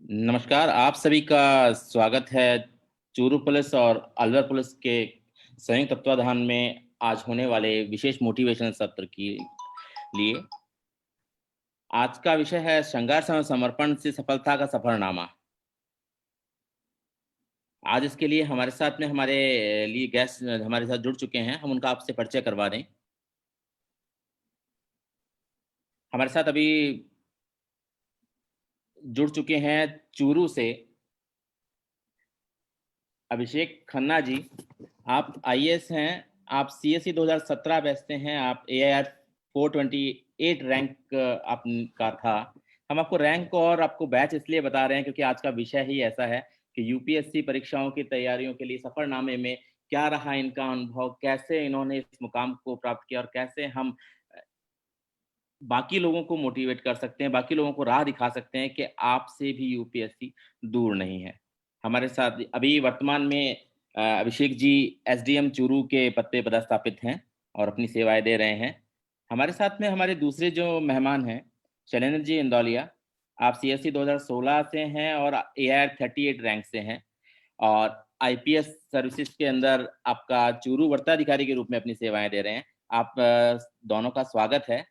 नमस्कार, आप सभी का स्वागत है चूरू पुलिस और अलवर पुलिस के संयुक्त तत्वाधान में आज होने वाले विशेष मोटिवेशनल सत्र के लिए। आज का विषय है संघर्ष एवं समर्पण से सफलता का सफरनामा। आज इसके लिए हमारे साथ में हमारे लिए गेस्ट हमारे साथ जुड़ चुके हैं, हम उनका आपसे परिचय करवा दें। हमारे साथ अभी जुड़ चुके हैं चूरू से अभिषेक खन्ना जी। आप आईएएस हैं, आप सीएससी 2017 बैच से हैं, आप एआईआर 428 रैंक आपका था। हम आपको रैंक और आपको बैच इसलिए बता रहे हैं क्योंकि आज का विषय ही ऐसा है कि यूपीएससी परीक्षाओं की तैयारियों के लिए सफरनामे में क्या रहा इनका अनुभव, कैसे इन्होंने इस मुकाम को प्राप्त किया और कैसे हम बाकी लोगों को मोटिवेट कर सकते हैं, बाकी लोगों को राह दिखा सकते हैं कि आपसे भी यूपीएससी दूर नहीं है। हमारे साथ अभी वर्तमान में अभिषेक जी एसडीएम चूरू के पद पे पदस्थापित हैं और अपनी सेवाएं दे रहे हैं। हमारे साथ में हमारे दूसरे जो मेहमान हैं शैलेंद्र जी इंदौलिया, आप सीएससी 2016 से हैं और एआईआर 38 रैंक से हैं और आईपीएस सर्विसेज के अंदर आपका चूरू वर्ताधिकारी के रूप में अपनी सेवाएं दे रहे हैं। आप दोनों का स्वागत है।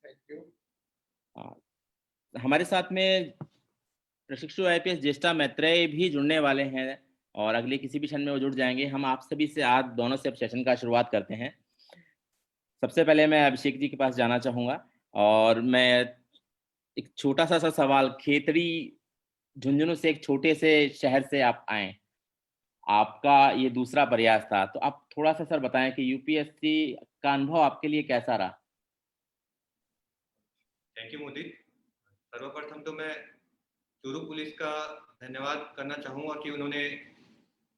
Thank you. हमारे साथ में प्रशिक्षु आईपीएस ज्येष्ठा मैत्रेय भी जुड़ने वाले हैं और अगले किसी भी क्षण में वो जुड़ जाएंगे। हम आप सभी से आज दोनों से अब सेशन का शुरुआत करते हैं। सबसे पहले मैं अभिषेक जी के पास जाना चाहूँगा और मैं एक छोटा सा सवाल, खेतड़ी झुंझुनू से एक छोटे से शहर से आप आए, आपका ये दूसरा प्रयास था, तो आप थोड़ा सा सर बताएं कि यूपीएससी का अनुभव आपके लिए कैसा रहा। Thank you Modi. सर्वप्रथम तो मैं चूरू पुलिस का धन्यवाद करना चाहूँगा कि उन्होंने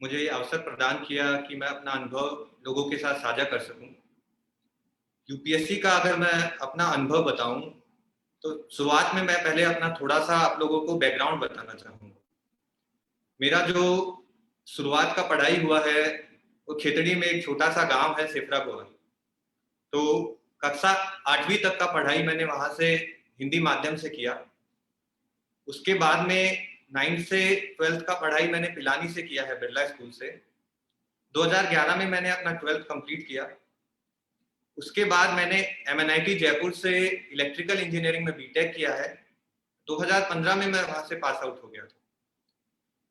मुझे ये अवसर प्रदान किया कि मैं अपना अनुभव लोगों के साथ साझा कर सकूं। यूपीएससी का अगर मैं अपना अनुभव बताऊं तो शुरुआत में मैं पहले अपना थोड़ा सा आप लोगों को बैकग्राउंड बताना चाहूँगा। मेरा जो शुरुआत का पढ़ाई हुआ है वो खेतड़ी में एक छोटा सा गांव है सेफरा गोवा। तो कक्षा 8वीं तक का पढ़ाई मैंने वहां से हिंदी माध्यम से किया। उसके बाद में 9th से 12th का पढ़ाई मैंने पिलानी से किया है, बिरला स्कूल से। 2011 में मैंने अपना 12th कंप्लीट किया। उसके बाद मैंने एमएनआईटी जयपुर से इलेक्ट्रिकल इंजीनियरिंग में बीटेक किया है। 2015 में मैं वहां से पास आउट हो गया था।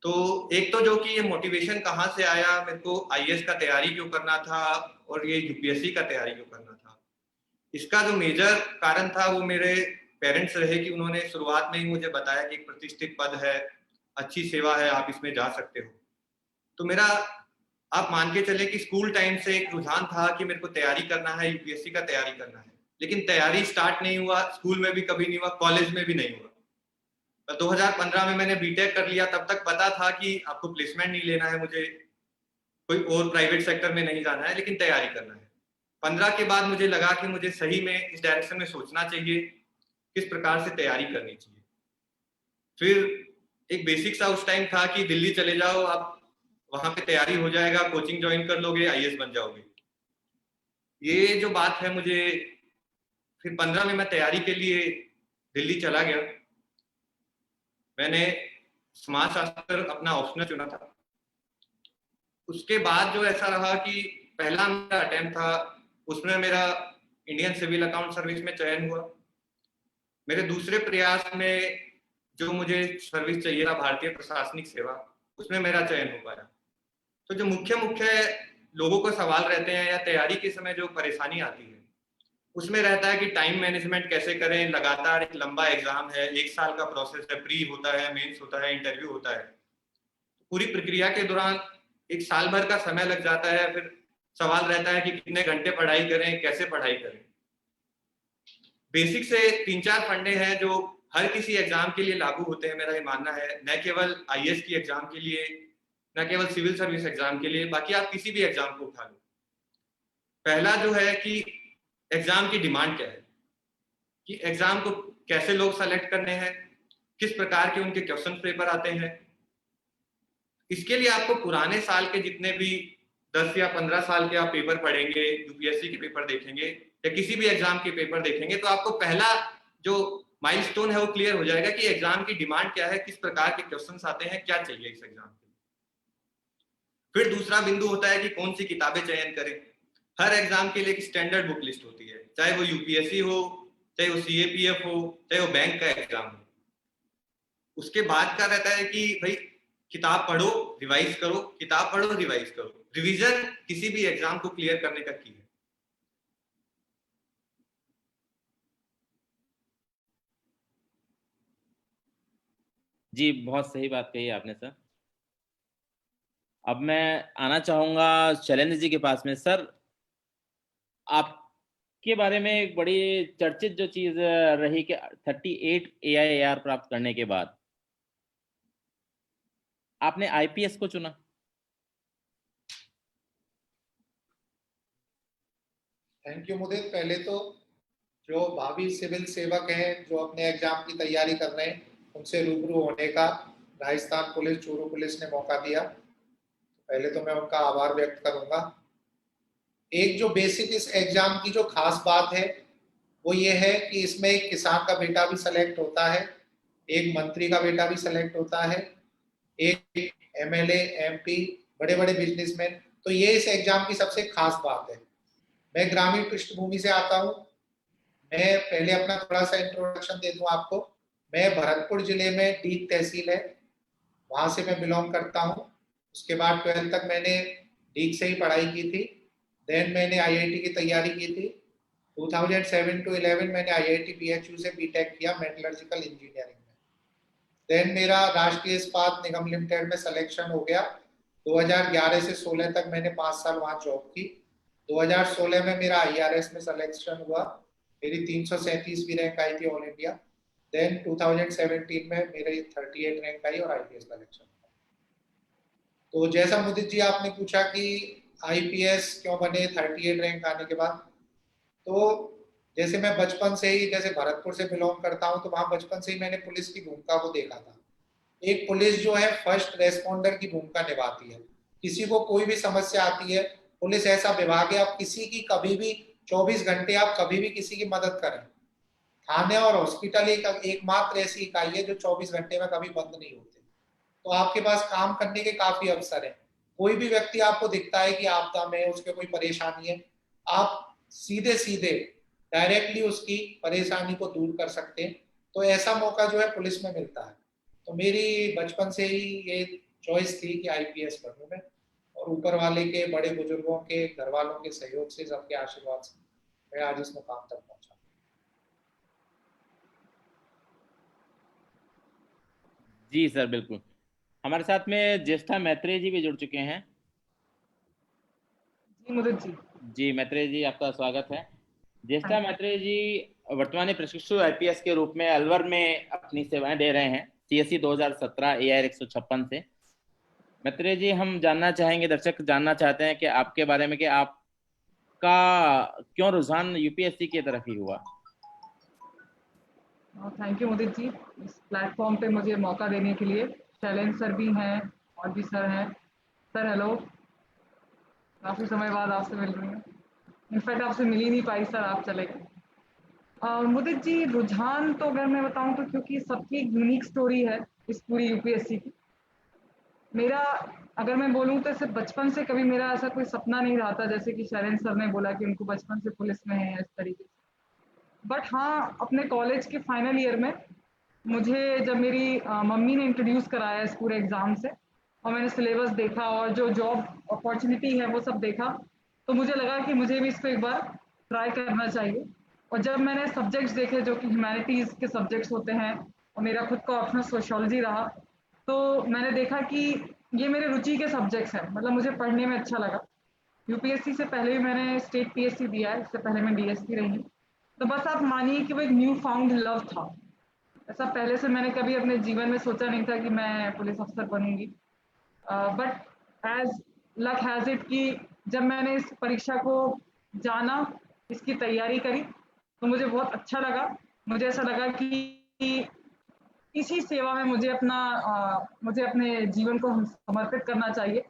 तो एक तो जो कि ये मोटिवेशन कहाँ से आया, मेरे को आईएएस का तैयारी क्यों करना था और ये यूपीएससी का तैयारी क्यों करना था, इसका जो मेजर कारण था वो मेरे पेरेंट्स रहे कि उन्होंने शुरुआत में ही मुझे बताया कि एक प्रतिष्ठित पद है, अच्छी सेवा है, आप इसमें जा सकते हो। तो मेरा आप मान के चले कि स्कूल टाइम से एक रुझान था कि मेरे को तैयारी करना है, यूपीएससी का तैयारी करना है। लेकिन तैयारी स्टार्ट नहीं हुआ, स्कूल में भी कभी नहीं हुआ, कॉलेज में भी नहीं हुआ। 2015 में मैंने बीटेक कर लिया। तब तक पता था कि आपको प्लेसमेंट नहीं लेना है, मुझे कोई और प्राइवेट सेक्टर में नहीं जाना है, लेकिन तैयारी करना है। 15 के बाद मुझे लगा कि मुझे सही में इस डायरेक्शन में सोचना चाहिए, किस प्रकार से तैयारी करनी चाहिए। फिर एक बेसिक सा उस टाइम था कि दिल्ली चले जाओ, आप वहां पे तैयारी हो जाएगा, कोचिंग ज्वाइन कर लोगे, आईएएस बन जाओगे। ये जो बात है, मुझे फिर 15 में मैं तैयारी के लिए दिल्ली चला गया। मैंने समाजशास्त्र अपना ऑप्शनल चुना था। उसके बाद जो ऐसा रहा कि पहला मेरा अटेम्प्ट था, उसमें मेरा इंडियन सिविल अकाउंट सर्विस में चयन हुआ। मेरे दूसरे प्रयास में जो मुझे सर्विस चाहिए था, भारतीय प्रशासनिक सेवा, उसमें मेरा चयन हो पाया। तो जो मुख्य मुख्य लोगों को सवाल रहते हैं या तैयारी के समय जो परेशानी आती है, उसमें रहता है कि टाइम मैनेजमेंट कैसे करें। लगातार एक लंबा एग्जाम है, 1 साल का प्रोसेस है, प्री होता है, मेंस होता है, इंटरव्यू होता है। पूरी प्रक्रिया के दौरान 1 साल भर का समय लग जाता है। फिर सवाल रहता है कि कितने घंटे पढ़ाई करें, कैसे पढ़ाई करें। बेसिक से 3-4 फंडे हैं जो हर किसी एग्जाम के लिए लागू होते हैं, मेरा ये मानना है। न केवल आईएएस की एग्जाम के लिए, न केवल सिविल सर्विस एग्जाम के लिए, बाकी आप किसी भी एग्जाम को उठा लो। पहला जो है कि एग्जाम की डिमांड क्या है, कि एग्जाम को कैसे लोग सेलेक्ट करने हैं, किस प्रकार के उनके क्वेश्चन पेपर आते हैं। इसके लिए आपको पुराने साल के जितने भी 10 या 15 साल के आप पेपर पढ़ेंगे, यूपीएससी के पेपर देखेंगे या किसी भी एग्जाम के पेपर देखेंगे, तो आपको पहला जो माइलस्टोन है वो क्लियर हो जाएगा कि एग्जाम की डिमांड क्या है, किस प्रकार के क्वेश्चंस आते हैं, क्या चाहिए इस एग्जाम के लिए। फिर दूसरा बिंदु होता है कि कौन सी किताबें चयन करें। हर एग्जाम के लिए एक स्टैंडर्ड बुक लिस्ट होती है, चाहे वो यूपीएससी हो, चाहे वो सीएपीएफ हो, चाहे वो बैंक का एग्जाम हो। उसके बाद का रहता है कि भाई किताब पढ़ो, रिवाइज करो, किताब पढ़ो, रिवाइज करो। रिवीजन किसी भी एग्जाम को क्लियर करने का की है। जी, बहुत सही बात कही आपने सर। अब मैं आना चाहूंगा शैलेंद्र जी के पास में। सर, आपके बारे में एक बड़ी चर्चित जो चीज रही कि 38 AIAR प्राप्त करने के बाद आपने IPS को चुना। थैंक यू मुदित। पहले तो जो भावी सिविल सेवक हैं जो अपने एग्जाम की तैयारी कर रहे हैं, उनसे रूबरू होने का राजस्थान पुलिस, चूरू पुलिस ने मौका दिया, पहले तो मैं उनका आभार व्यक्त करूंगा। एक जो बेसिक इस एग्जाम की जो खास बात है वो ये है कि इसमें एक किसान का बेटा भी सेलेक्ट होता है, एक मंत्री का बेटा भी सेलेक्ट होता है, एक MLA, MP, बड़े बड़े बिजनेसमैन। तो ये इस एग्जाम की सबसे खास बात है। मैं ग्रामीण पृष्ठभूमि से आता हूँ। मैं पहले अपना थोड़ा सा इंट्रोडक्शन दे दूं आपको। मैं भरतपुर जिले में डीग तहसील है, वहां से मैं बिलोंग करता हूँ। उसके बाद 12th तक मैंने डीग से ही पढ़ाई की थी। देन मैंने IIT की तैयारी की थी। 2007 to 11 मैंने IIT BHU से बीटेक किया मेटलर्जिकल इंजीनियरिंग में। देन मेरा राष्ट्रीय इस्पात निगम लिमिटेड में सिलेक्शन हो गया। 2011 से 16 तक मैंने 5 साल वहां जॉब की। 2016 में मेरा IRS में सिलेक्शन हुआ, मेरी 337वीं रैंक आई थी ऑल इंडिया। देन 2017 में मेरी 38 रैंक आई और IPS सिलेक्शन हुआ। तो जैसा मुदित जी आपने पूछा कि IPS क्यों बने 38 रैंक आने के बाद, तो जैसे मैं बचपन से ही, जैसे भरतपुर से बिलोंग करता हूँ, तो वहां बचपन से ही मैंने पुलिस की भूमिका को देखा था। एक पुलिस जो है फर्स्ट रेस्पॉन्डर की भूमिका निभाती है। किसी को कोई भी समस्या आती है, पुलिस ऐसा विभाग है, आप किसी की कभी भी 24 घंटे आप कभी भी किसी की मदद करें। थाने और हॉस्पिटल एकमात्र ऐसी इकाई है जो 24 घंटे में कभी बंद नहीं होते। तो आपके पास काम करने के काफी अवसर है। कोई भी व्यक्ति आपको दिखता है कि आपदा में उसके कोई परेशानी है, आप सीधे सीधे डायरेक्टली उसकी परेशानी को दूर कर सकते हैं। तो ऐसा मौका जो है पुलिस में मिलता है। तो मेरी बचपन से ही ये चॉइस थी कि IPS बनूं मैं, और ऊपर वाले के, बड़े बुजुर्गों के, घर वालों के सहयोग से, सबके आशीर्वाद से मैं आज इस मुकाम तक पहुंचा। जी सर, बिल्कुल। हमारे साथ में ज्येष्ठा मैत्रेय जी भी जुड़ चुके हैं। जी मुदित जी। जी मैत्रेय जी, आपका स्वागत है। ज्येष्ठा हाँ। मैत्रेय जी वर्तमान में प्रशिक्षु IPS के रूप में अलवर में अपनी सेवाएं दे रहे हैं, CSE 2017 AR 156 से। मैत्रेय जी, हम जानना चाहेंगे, दर्शक जानना चाहते हैं कि आपके बारे में कि आपका क्यों रुझान UPSC की तरफ ही हुआ। थैंक यू मुदित जी, इस प्लेटफॉर्म पे मुझे मौका देने के लिए। शैलेंद्र सर भी हैं और भी सर हैं। सर हेलो, काफ़ी समय बाद आपसे मिल रही हूँ। इनफैक्ट आपसे मिल ही नहीं पाई सर, आप चले गए। मुदित जी, रुझान तो अगर मैं बताऊँ तो क्योंकि सबकी एक यूनिक स्टोरी है इस पूरी UPSC की। मेरा अगर मैं बोलूँ तो सिर्फ बचपन से कभी मेरा ऐसा कोई सपना नहीं रहा था, जैसे कि शैलेंद्र सर ने बोला कि उनको बचपन से पुलिस में है इस तरीके से। बट हाँ, अपने कॉलेज के फाइनल ईयर में मुझे जब मेरी मम्मी ने इंट्रोड्यूस कराया इस पूरे एग्ज़ाम से, और मैंने सिलेबस देखा और जो जॉब अपॉर्चुनिटी है वो सब देखा, तो मुझे लगा कि मुझे भी इसको एक बार ट्राई करना चाहिए। और जब मैंने सब्जेक्ट्स देखे जो कि ह्यूमैनिटीज़ के सब्जेक्ट्स होते हैं, और मेरा खुद का ऑप्शनल सोशियोलॉजी रहा, तो मैंने देखा कि ये मेरे रुचि के सब्जेक्ट्स हैं, मतलब मुझे पढ़ने में अच्छा लगा। UPSC से पहले भी मैंने स्टेट PSC दिया है, इससे पहले मैं DSP रही हूँ। तो बस आप मानिए कि वो एक न्यू फाउंड लव था। ऐसा पहले से मैंने कभी अपने जीवन में सोचा नहीं था कि मैं पुलिस अफसर बनूंगी। But as luck has it कि जब मैंने इस परीक्षा को जाना, इसकी तैयारी करी, तो मुझे बहुत अच्छा लगा। मुझे ऐसा लगा कि इसी सेवा में मुझे अपने जीवन को समर्पित करना चाहिए।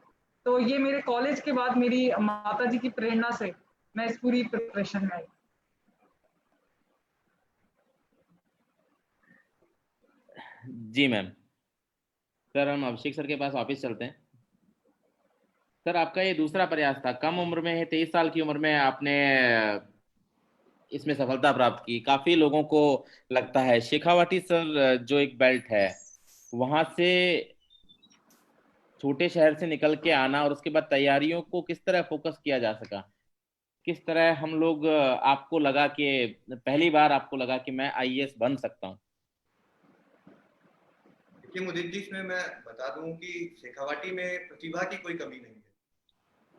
तो ये मेरे कॉलेज के बाद मेरी माताजी की प्रेरणा से मैं इस पूरी प्रिपरेशन में आई। जी मैम। सर हम अभिषेक सर के पास ऑफिस चलते हैं। सर आपका ये दूसरा प्रयास था, कम उम्र में है, 23 साल की उम्र में आपने इसमें सफलता प्राप्त की। काफी लोगों को लगता है शेखावाटी सर जो एक बेल्ट है वहां से छोटे शहर से निकल के आना और उसके बाद तैयारियों को किस तरह फोकस किया जा सका, किस तरह हम लोग आपको लगा कि पहली बार आपको लगा कि मैं आईएएस बन सकता हूँ। देखिए मुदित जी, इसमें मैं बता दूं कि शेखावाटी में प्रतिभा की कोई कमी नहीं है।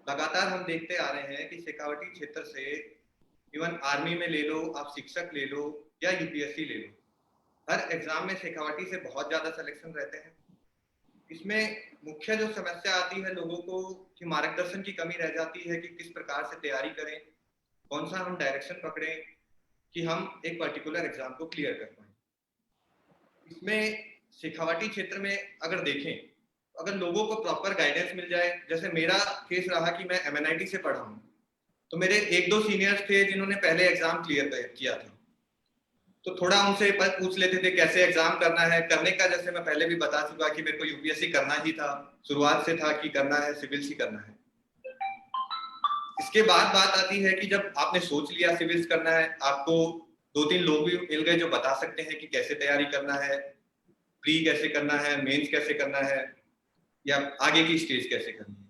लगातार हम देखते आ रहे हैं कि शेखावाटी क्षेत्र से इवन आर्मी में ले लो, आप शिक्षक ले लो या यूपीएससी ले लो, हर एग्जाम में शेखावाटी से बहुत ज्यादा सिलेक्शन रहते हैं। इसमें मुख्य जो समस्या आती है लोगों को कि मार्गदर्शन की कमी रह जाती है कि किस प्रकार से तैयारी करें, कौन सा हम डायरेक्शन पकड़ें कि हम एक पर्टिकुलर एग्जाम को क्लियर कर पाए। इसमें शेखावाटी क्षेत्र में अगर देखें, अगर लोगों को प्रॉपर गाइडेंस मिल जाए, जैसे मेरा केस रहा कि मैं एमएनआईटी से पढ़ा हूँ, तो मेरे एक दो सीनियर्स थे जिन्होंने पहले एग्जाम क्लियर किया था, तो थोड़ा उनसे पूछ लेते थे कैसे एग्जाम करना है। करने का जैसे मैं पहले भी बता चुका कि मेरे को यूपीएससी करना ही था, शुरुआत से था कि करना है, सिविल्स ही करना है। इसके बाद बात आती है कि जब आपने सोच लिया सिविल्स करना है, आपको दो तीन लोग भी मिल गए जो बता सकते हैं कि कैसे तैयारी करना है, प्री कैसे करना है, मेंस कैसे करना है, या आगे की स्टेज कैसे करनी है।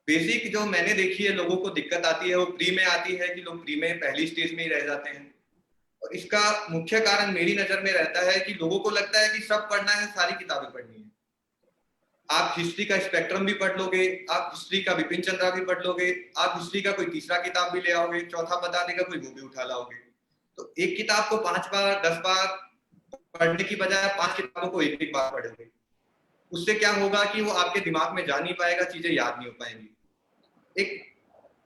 बेसिक जो मैंने देखी है लोगों को दिक्कत आती है वो प्री में आती है कि लोग प्री में पहली स्टेज में ही रह जाते हैं। और इसका मुख्य कारण मेरी नजर में रहता है कि लोगों को लगता है कि सब पढ़ना है, सारी किताबें पढ़नी है। आप हिस्ट्री का स्पेक्ट्रम भी पढ़ लोगे, आप हिस्ट्री का बिपिन चंद्रा भी पढ़ लोगे, आप हिस्ट्री का कोई तीसरा किताब भी ले आओगे, चौथा बता देगा कोई वो भी उठा लाओगे। तो एक किताब को 5 बार 10 बार पढ़ने की बजाय 5 किताबों को एक एक बार पढ़ोगे, उससे क्या होगा कि वो आपके दिमाग में जा नहीं पाएगा, चीजें याद नहीं हो पाएंगी। एक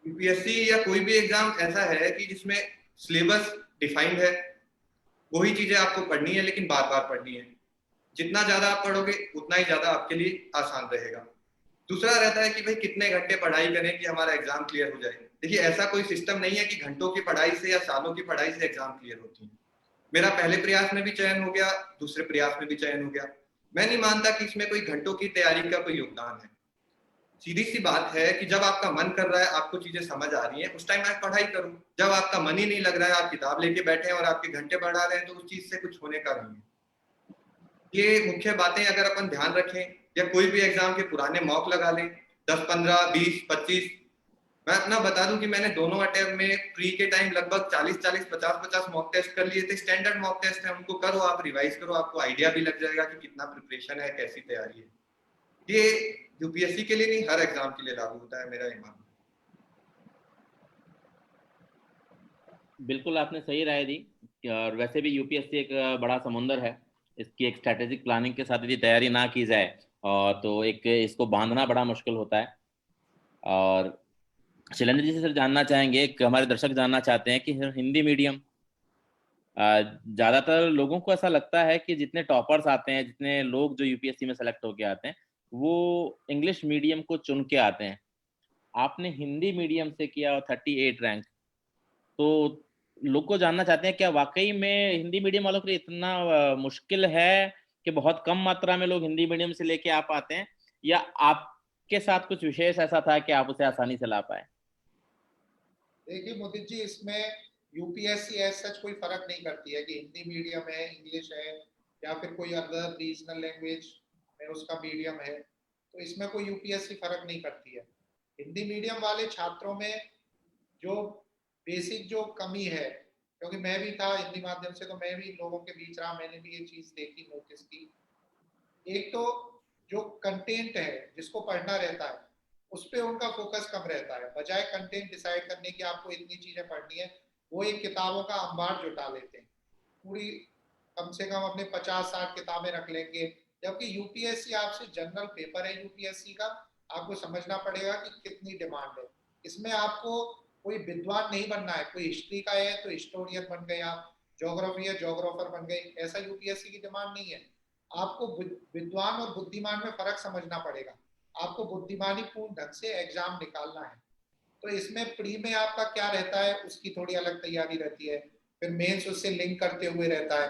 यूपीएससी या कोई भी एग्जाम ऐसा है कि जिसमें सिलेबस डिफाइंड है, वही चीजें आपको पढ़नी है लेकिन बार बार पढ़नी है। जितना ज्यादा आप पढ़ोगे उतना ही ज्यादा आपके लिए आसान रहेगा। दूसरा रहता है कि भाई कितने घंटे पढ़ाई करें कि हमारा एग्जाम क्लियर हो जाए। देखिए ऐसा कोई सिस्टम नहीं है कि घंटों की पढ़ाई से या सालों की पढ़ाई से एग्जाम क्लियर होती है। मेरा पहले प्रयास में भी चयन हो गया, दूसरे प्रयास में भी चयन हो गया। मैं नहीं मानता कि इसमें कोई घंटों की तैयारी का कोई योगदान है। सीधी सी बात है कि जब आपका मन कर रहा है, आपको चीजें समझ आ रही हैं, उस टाइम आप पढ़ाई करो। जब आपका मन ही नहीं लग रहा है, आप किताब लेके बैठे हैं और आपके घंटे बढ़ा रहे हैं, तो उस चीज से कुछ होने का नहीं है। ये मुख्य बातें अगर अपन ध्यान रखें, या कोई भी एग्जाम के पुराने मॉक लगा लें, 10 15 20 25। मैं अपना बता दूं कि मैंने दोनों अटेम्प्ट में प्री के टाइम लगभग 40 40 50 50 मॉक टेस्ट कर लिए थे। स्टैंडर्ड मॉक टेस्ट है, उनको करो आप, रिवाइज करो, आपको आइडिया भी लग जाएगा कि कितना प्रिपरेशन है, कैसी तैयारी है। ये यूपीएससी के लिए नहीं, हर एग्जाम के लिए लागू होता है, मेरा ये मानना। बिल्कुल आपने सही राय दी। और वैसे भी यूपीएससी एक बड़ा समुंदर है, इसकी एक स्ट्रेटेजिक प्लानिंग के साथ यदि तैयारी ना की जाए और तो एक इसको बांधना बड़ा मुश्किल होता है। और शैलेंद्र जी से सर जानना चाहेंगे, एक हमारे दर्शक जानना चाहते हैं कि हिंदी मीडियम, ज्यादातर लोगों को ऐसा लगता है कि जितने टॉपर्स आते हैं, जितने लोग जो यूपीएससी में सेलेक्ट होके आते हैं, वो इंग्लिश मीडियम को चुन के आते हैं। आपने हिंदी मीडियम से किया और 38 रैंक, तो लोग को जानना चाहते हैं क्या वाकई में हिंदी मीडियम वालों के लिए इतना मुश्किल है कि बहुत कम मात्रा में लोग हिंदी मीडियम से लेके आ पाते हैं, या आपके साथ कुछ विशेष ऐसा था कि आप उसे आसानी से ला पाए? देखिए मुदित जी, इसमें यूपीएससी एज सच कोई फर्क नहीं करती है कि हिंदी मीडियम है, इंग्लिश है, या फिर कोई अदर रीजनल लैंग्वेज में उसका मीडियम है। तो इसमें कोई यूपीएससी फर्क नहीं करती है। हिंदी मीडियम वाले छात्रों में जो बेसिक जो कमी है, क्योंकि मैं भी था हिंदी माध्यम से, तो मैं भी लोगों के बीच रहा, मैंने भी ये चीज देखी, नोटिस की। एक तो जो कंटेंट है जिसको पढ़ना रहता है, उस पर उनका फोकस कम रहता है। बजाय कंटेंट डिसाइड करने की आपको इतनी चीजें पढ़नी है, वो एक किताबों का अंबार जुटा लेते हैं पूरी। कम से कम अपने 50-60 किताबें रख लेंगे। जबकि यूपीएससी आपसे जनरल पेपर है, यूपीएससी का आपको समझना पड़ेगा कि कितनी डिमांड है। इसमें आपको कोई विद्वान नहीं बनना है। कोई हिस्ट्री का है तो हिस्टोरियन बन गए आप, ज्योग्राफी है ज्योग्राफर बन गए, ऐसा यूपीएससी की डिमांड नहीं है। आपको विद्वान और बुद्धिमान में फर्क समझना पड़ेगा। आपको बुद्धिमानी पूर्ण ढंग से एग्जाम निकालना है। तो इसमें प्री में आपका क्या रहता है, उसकी थोड़ी अलग तैयारी रहती है। फिर मेंस उससे लिंक करते हुए रहता है।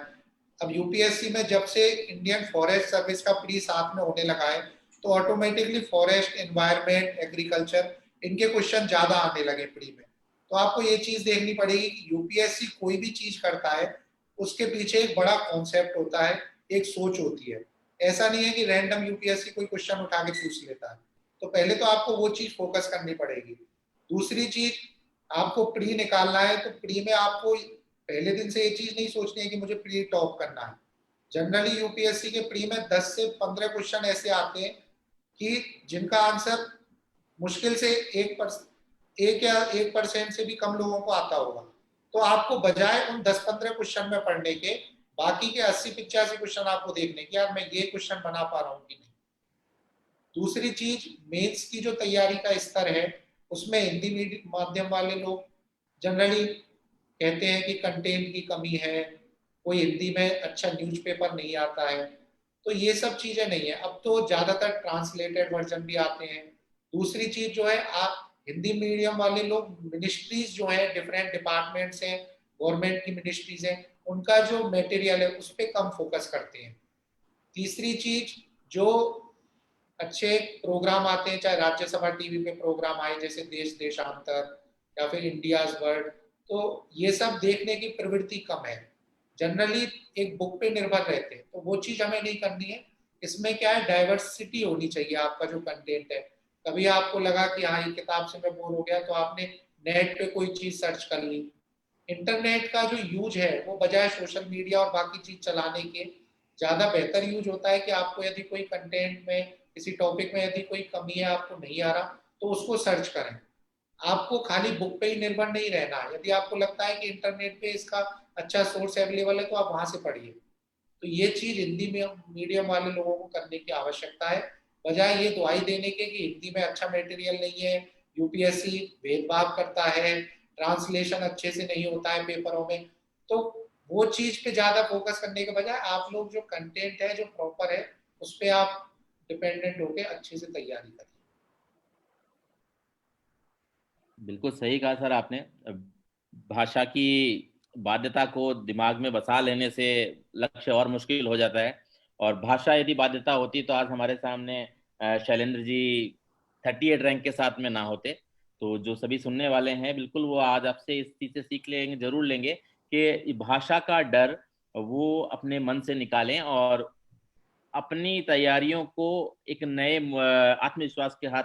अब यूपीएससी में जब से इंडियन फॉरेस्ट सर्विस का प्री साथ में होने लगा है तो ऑटोमेटिकली फॉरेस्ट, एनवायरमेंट, एग्रीकल्चर इनके क्वेश्चन ज्यादा आने लगे प्री में। तो आपको ये चीज देखनी पड़ेगी कि यूपीएससी कोई भी चीज करता है उसके पीछे एक बड़ा कॉन्सेप्ट होता है, एक सोच होती है। ऐसा नहीं है कि रैंडम यूपीएससी कोई क्वेश्चन उठा के पूछ लेता है। तो पहले तो आपको वो चीज फोकस करनी पड़ेगी। दूसरी चीज, आपको प्री निकालना है तो प्री में आपको पहले दिन से ये चीज नहीं सोचनी है कि मुझे प्री टॉप करना है। जनरली यूपीएससी के प्री में 10 से 15 क्वेश्चन ऐसे आते हैं कि जिनका आंसर मुश्किल से 1% से भी कम लोगों को आता होगा। तो आपको बजाय उन 10-15 क्वेश्चन में पढ़ने के बाकी के 80-85 क्वेश्चन आपको देखने की यार मैं ये क्वेश्चन बना पा रहा हूँ कि नहीं। दूसरी चीज, मेंस की जो तैयारी का स्तर है उसमें हिंदी माध्यम वाले लोग जनरली कहते हैं कि कंटेंट की कमी है, कोई हिंदी में अच्छा न्यूज़पेपर नहीं आता है। तो ये सब चीजें नहीं है, अब तो ज्यादातर ट्रांसलेटेड वर्जन भी आते हैं। दूसरी चीज जो है, आप हिंदी मीडियम वाले लोग मिनिस्ट्रीज जो है, डिफरेंट डिपार्टमेंट्स हैं, गवर्नमेंट की मिनिस्ट्रीज हैं, उनका जो मटेरियल है उस पर कम फोकस करते हैं। तीसरी चीज, जो अच्छे प्रोग्राम आते हैं, चाहे राज्यसभा टीवी पे प्रोग्राम आए जैसे देश देशांतर या फिर इंडियाज वर्ल्ड, तो ये सब देखने की प्रवृत्ति कम है। जनरली एक बुक पे निर्भर रहते हैं, तो वो चीज हमें नहीं करनी है। इसमें क्या है, डाइवर्सिटी होनी चाहिए आपका जो कंटेंट है। कभी आपको लगा कि हाँ ये किताब से मैं बोर हो गया तो आपने नेट पे कोई चीज सर्च कर ली। इंटरनेट का जो यूज है वो बजाय सोशल मीडिया और बाकी चीज चलाने के ज्यादा बेहतर यूज होता है कि आपको यदि कोई कंटेंट में, किसी टॉपिक में यदि कोई कमी है, आपको नहीं आ रहा, तो उसको सर्च करें। आपको खाली बुक पे ही निर्भर नहीं रहना है। यदि आपको लगता है कि इंटरनेट पे इसका अच्छा सोर्स अवेलेबल है तो आप वहां से पढ़िए। तो ये चीज हिंदी में मीडियम वाले लोगों को करने की आवश्यकता है, बजाय ये दुहाई देने के कि हिंदी में अच्छा मटेरियल नहीं है, यूपीएससी भेदभाव करता है, ट्रांसलेशन अच्छे से नहीं होता है पेपरों में। तो वो चीज पे ज्यादा फोकस करने के बजाय आप लोग जो कंटेंट है जो प्रॉपर है उस पर आप डिपेंडेंट होके अच्छे से तैयारी करें। बिल्कुल सही कहा सर आपने। भाषा की बाध्यता को दिमाग में बसा लेने से लक्ष्य और मुश्किल हो जाता है। और भाषा यदि बाध्यता होती तो आज हमारे सामने शैलेंद्र जी 38 रैंक के साथ में ना होते। तो जो सभी सुनने वाले हैं बिल्कुल वो आज आपसे इस चीज से सीख लेंगे, जरूर लेंगे कि भाषा का डर वो अपने मन से निकालें और अपनी तैयारियों को एक नए आत्मविश्वास के हाथ,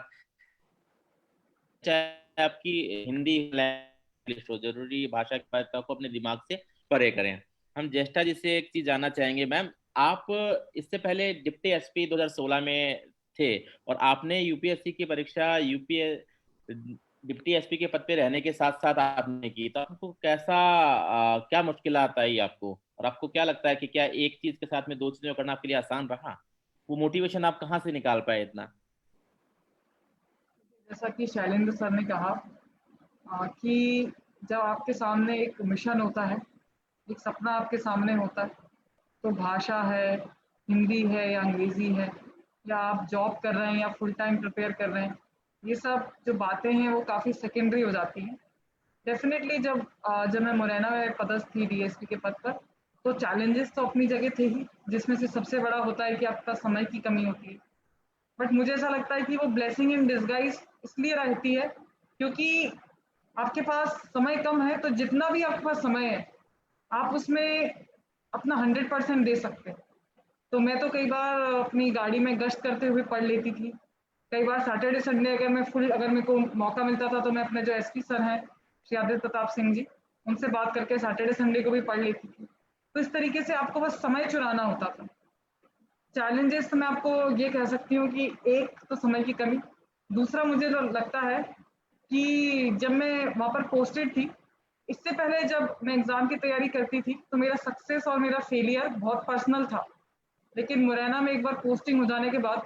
चाहे आपकी हिंदी इंग्लिश हो, जरूरी भाषा की बात को अपने दिमाग से परे करें। हम ज्येष्ठा जी से एक चीज जानना चाहेंगे। मैम, आप इससे पहले डिप्टी एसपी 2016 में थे और आपने यूपीएससी की परीक्षा डिप्टी एसपी के पद पे रहने के साथ साथ आपने की, तो आपको कैसा क्या मुश्किलात आई आपको, और आपको क्या लगता है कि क्या एक चीज के साथ में दो चीजें करना आपके लिए आसान रहा? वो मोटिवेशन आप कहाँ से निकाल पाए इतना? जैसा कि शैलेंद्र सर ने कहा कि जब आपके सामने एक मिशन होता है, एक सपना आपके सामने होता है, तो भाषा है, हिंदी है या अंग्रेज़ी है, या आप जॉब कर रहे हैं या फुल टाइम प्रिपेयर कर रहे हैं, ये सब जो बातें हैं वो काफ़ी सेकेंडरी हो जाती हैं। डेफ़िनेटली जब मैं मुरैना में पदस्थ थी डीएसपी के पद पर, तो चैलेंजेस तो अपनी जगह थे ही, जिसमें से सबसे बड़ा होता है कि आपका समय की कमी होती है। बट मुझे ऐसा लगता है कि वो ब्लेसिंग इन डिसगाइज इसलिए रहती है क्योंकि आपके पास समय कम है, तो जितना भी आपके पास समय है आप उसमें अपना 100% दे सकते हैं। तो मैं तो कई बार अपनी गाड़ी में गश्त करते हुए पढ़ लेती थी। कई बार सैटरडे संडे अगर मेरे को मौका मिलता था तो मैं अपने जो एसपी सर हैं श्री आदित्य प्रताप सिंह जी, उनसे बात करके सैटरडे संडे को भी पढ़ लेती थी। तो इस तरीके से आपको बस समय चुराना होता था। चैलेंजेस तो मैं आपको ये कह सकती हूँ कि एक तो समय की कमी, दूसरा मुझे जो लगता है कि जब मैं वहाँ पर पोस्टेड थी, इससे पहले जब मैं एग्ज़ाम की तैयारी करती थी तो मेरा सक्सेस और मेरा फेलियर बहुत पर्सनल था। लेकिन मुरैना में एक बार पोस्टिंग हो जाने के बाद,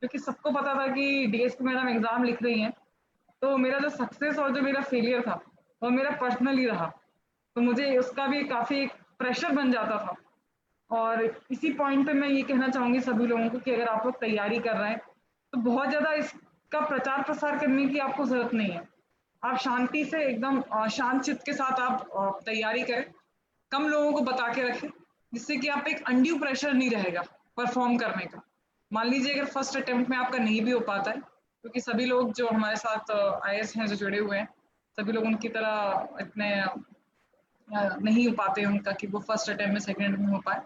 क्योंकि सबको पता था कि डीएसपी मैडम एग्ज़ाम लिख रही हैं, तो मेरा जो सक्सेस और जो मेरा फेलियर था वो मेरा पर्सनली रहा। तो मुझे उसका भी काफ़ी एक प्रेशर बन जाता था। और इसी पॉइंट पे मैं ये कहना चाहूँगी सभी लोगों को कि अगर आप लोग तैयारी कर रहे हैं तो बहुत ज़्यादा इसका प्रचार प्रसार करने की आपको ज़रूरत नहीं है। आप शांति से एकदम शांत चित्त के साथ आप तैयारी करें, कम लोगों को बता के रखें, जिससे कि आप एक अनड्यू प्रेशर नहीं रहेगा परफॉर्म करने का। मान लीजिए अगर फर्स्ट अटेम्प्ट में आपका नहीं भी हो पाता है, क्योंकि सभी लोग जो हमारे साथ IAS हैं जो जुड़े हुए हैं, सभी लोग उनकी तरह इतने नहीं हो पाते उनका कि वो फर्स्ट अटेम्प्ट में सेकंड में हो पाए।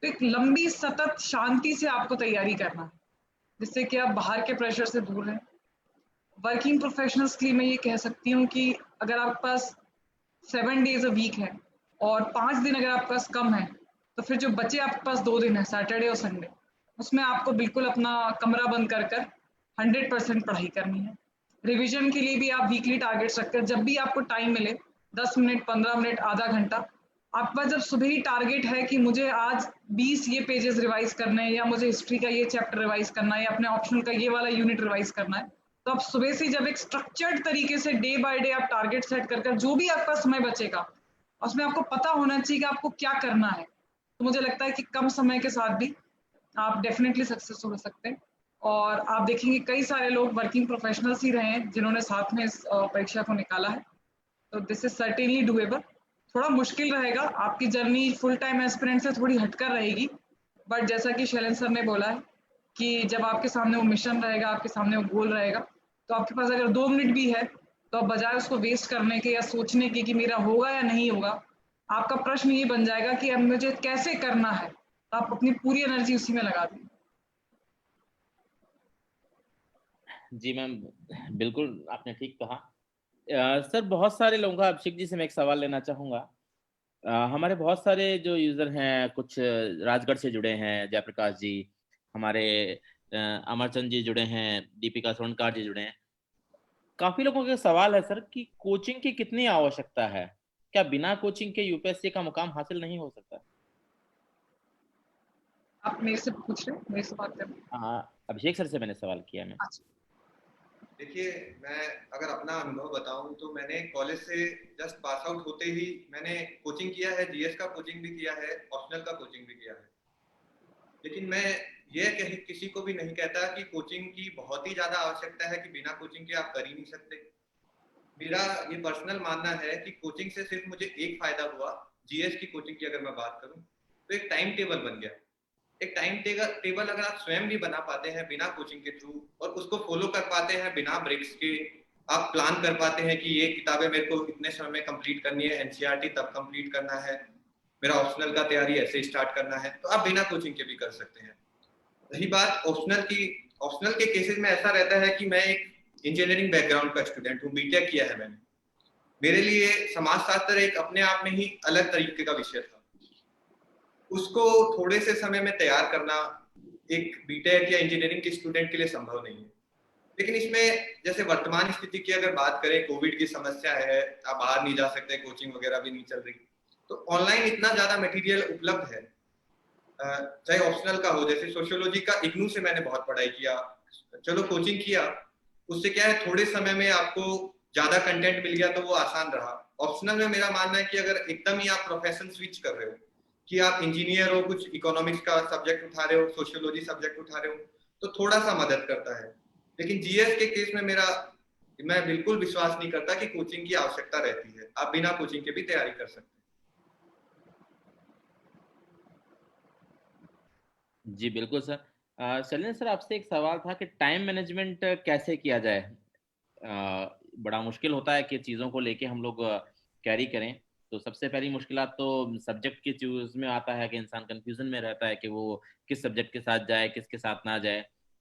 तो एक लंबी सतत शांति से आपको तैयारी करना है, जिससे कि आप बाहर के प्रेशर से दूर रहें। वर्किंग प्रोफेशनल्स के लिए मैं ये कह सकती हूँ कि अगर आपके पास 7 डेज अ वीक है और 5 दिन अगर आपके पास कम है, तो फिर जो बचे आपके पास 2 दिन है, सैटरडे और संडे, उसमें आपको बिल्कुल अपना कमरा बंद कर 100% पढ़ाई करनी है। रिवीजन के लिए भी आप वीकली टारगेट्स रखकर जब भी आपको टाइम मिले, 10 मिनट, 15 मिनट, आधा घंटा, आपके पास जब सुबह ही टारगेट है कि मुझे आज 20 ये पेजेस रिवाइज करने हैं, या मुझे हिस्ट्री का ये चैप्टर रिवाइज करना है, या अपने ऑप्शनल का ये वाला यूनिट रिवाइज करना है, तो आप सुबह से जब एक स्ट्रक्चर्ड तरीके से डे बाय डे आप टारगेट सेट कर जो भी आपका समय बचेगा, उसमें आपको पता होना चाहिए कि आपको क्या करना है। तो मुझे लगता है कि कम समय के साथ भी आप डेफिनेटली सक्सेसफुल हो सकते हैं। और आप देखेंगे कई सारे लोग वर्किंग प्रोफेशनल्स ही रहे हैं जिन्होंने साथ में इस परीक्षा को निकाला है। तो दिस इज सर्टेनली डूएबल। थोड़ा मुश्किल रहेगा, आपकी जर्नी फुल टाइम एस्पिरेंट से थोड़ी हटकर रहेगी, बट जैसा कि शैलेंद्र सर ने बोला है कि जब आपके सामने वो मिशन रहेगा, आपके सामने वो गोल रहेगा, तो आपके पास अगर 2 मिनट भी है, तो आप बजाय उसको वेस्ट करने के या सोचने के कि मेरा होगा या नहीं होगा, आपका प्रश्न ये बन जाएगा कि अब मुझे कैसे करना है। तो आप अपनी पूरी एनर्जी उसी में लगा दें। जी मैम, बिल्कुल आपने ठीक कहा। सर बहुत सारे लोगों का, अभिषेक जी से मैं एक सवाल लेना चाहूँगा। हमारे बहुत सारे जो यूज़र हैं, कुछ राजगढ़ से जुड़े हैं, जयप्रकाश जी, हमारे अमरचंद जी जुड़े हैं, दीपिका स्वर्णकार जी जुड़े हैं। काफ़ी लोगों का सवाल है सर कि कोचिंग की कितनी आवश्यकता है? क्या बिना कोचिंग के यूपीएससी का मुकाम हासिल नहीं हो सकता? आप मेरे से पूछ रहे हैं, मेरे से बात कर रहे हैं? अभिषेक सर से मैंने सवाल किया मैं। अच्छा। देखिए, मैं अगर अपना अनुभव बताऊं तो मैंने कॉलेज से जस्ट पास आउट होते ही मैंने कोचिंग किया है, जीएस का कोचिंग भी किया है, ऑप्शनल का कोचिंग भी किया है। लेकिन मैं ये किसी को भी नहीं कहता कि कोचिंग की बहुत ही ज्यादा आवश्यकता है, कि बिना कोचिंग के आप कर ही नहीं सकते। मेरा ये पर्सनल मानना है कि कोचिंग से सिर्फ मुझे एक फायदा हुआ। जीएस की कोचिंग की अगर मैं बात करूं तो एक टाइम टेबल बन गया। एक टाइम टेबल अगर आप स्वयं भी बना पाते हैं बिना कोचिंग के थ्रू, और उसको फॉलो कर पाते हैं बिना ब्रेक्स के, आप प्लान कर पाते हैं कि ये किताबें मेरे को इतने समय में कंप्लीट करनी है, एनसीईआरटी तब कंप्लीट करना है, मेरा ऑप्शनल का तैयारी ऐसे स्टार्ट करना है, तो आप बिना कोचिंग के भी कर सकते हैं। रही बात ऑप्शनल की, ऑप्शनल के केसेस में ऐसा रहता है कि मैं एक इंजीनियरिंग बैकग्राउंड का स्टूडेंट हूँ, बीटेक किया है मैंने। मेरे लिए समाजशास्त्र एक अपने आप में ही अलग तरीके का विषय था। उसको थोड़े से समय में तैयार करना एक बीटेक या इंजीनियरिंग के स्टूडेंट के लिए संभव नहीं है। लेकिन इसमें जैसे वर्तमान स्थिति की अगर बात करें, कोविड की समस्या है, आप बाहर नहीं जा सकते, कोचिंग वगैरह भी नहीं चल रही, तो ऑनलाइन इतना ज्यादा मटेरियल उपलब्ध है, चाहे ऑप्शनल का हो। जैसे सोशियोलॉजी का इग्नू से मैंने बहुत पढ़ाई किया, चलो कोचिंग किया, उससे क्या है थोड़े समय में आपको ज्यादा कंटेंट मिल गया तो वो आसान रहा। ऑप्शनल में मेरा मानना है कि अगर एकदम ही आप प्रोफेशन स्विच कर रहे हो, कि आप इंजीनियर हो, कुछ इकोनॉमिक्स का सब्जेक्ट उठा रहे हो, सोशियोलॉजी सब्जेक्ट उठा रहे हो, तो थोड़ा सा मदद करता है। लेकिन जीएस के केस में मैं बिल्कुल विश्वास नहीं करता कि कोचिंग की आवश्यकता रहती है, आप बिना कोचिंग के भी तैयारी कर सकते हैं। जी बिल्कुल सर। शैलेंद्र सर, आपसे एक सवाल था कि टाइम मैनेजमेंट कैसे किया जाए। बड़ा मुश्किल होता है कि चीज़ों को लेके हम लोग कैरी करें। तो सबसे पहली मुश्किलात तो सब्जेक्ट के चूज में आता है कि इंसान कंफ्यूजन में रहता है कि वो किस सब्जेक्ट के साथ जाए, किसके साथ ना जाए।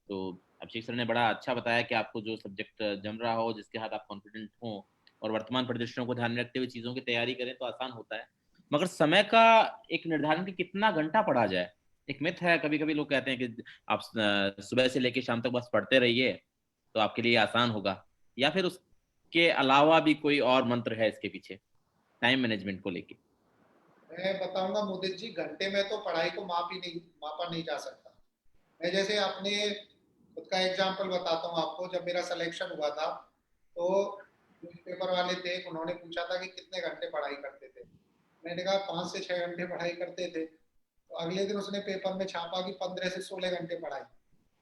तो अभिषेक सर ने बड़ा अच्छा बताया कि आपको जो सब्जेक्ट जम रहा हो, जिसके साथ आप कॉन्फिडेंट हो, और वर्तमान परिदृश्यों को ध्यान में रखते हुए चीज़ों की तैयारी करें तो आसान होता है। मगर समय का एक निर्धारण कि कितना घंटा पढ़ा जाए, एक मिथ है। कभी कभी लोग कहते हैं कि आप सुबह से लेकर शाम तक बस पढ़ते रहिए तो आपके लिए आसान होगा, या फिर उसके अलावा भी कोई और मंत्र है इसके पीछे टाइम मैनेजमेंट को लेके? मैं बताऊंगा मोदित जी, घंटे में तो पढ़ाई को मापा नहीं जा सकता। मैं जैसे अपने खुद का एग्जाम्पल बताता हूँ आपको। जब मेरा सिलेक्शन हुआ था तो न्यूज़पेपर वाले थे, उन्होंने पूछा था कि कितने घंटे पढ़ाई करते थे। मैंने कहा 5 से 6 घंटे पढ़ाई करते थे। तो अगले दिन उसने पेपर में छापा कि 15 से 16 घंटे पढ़ाई।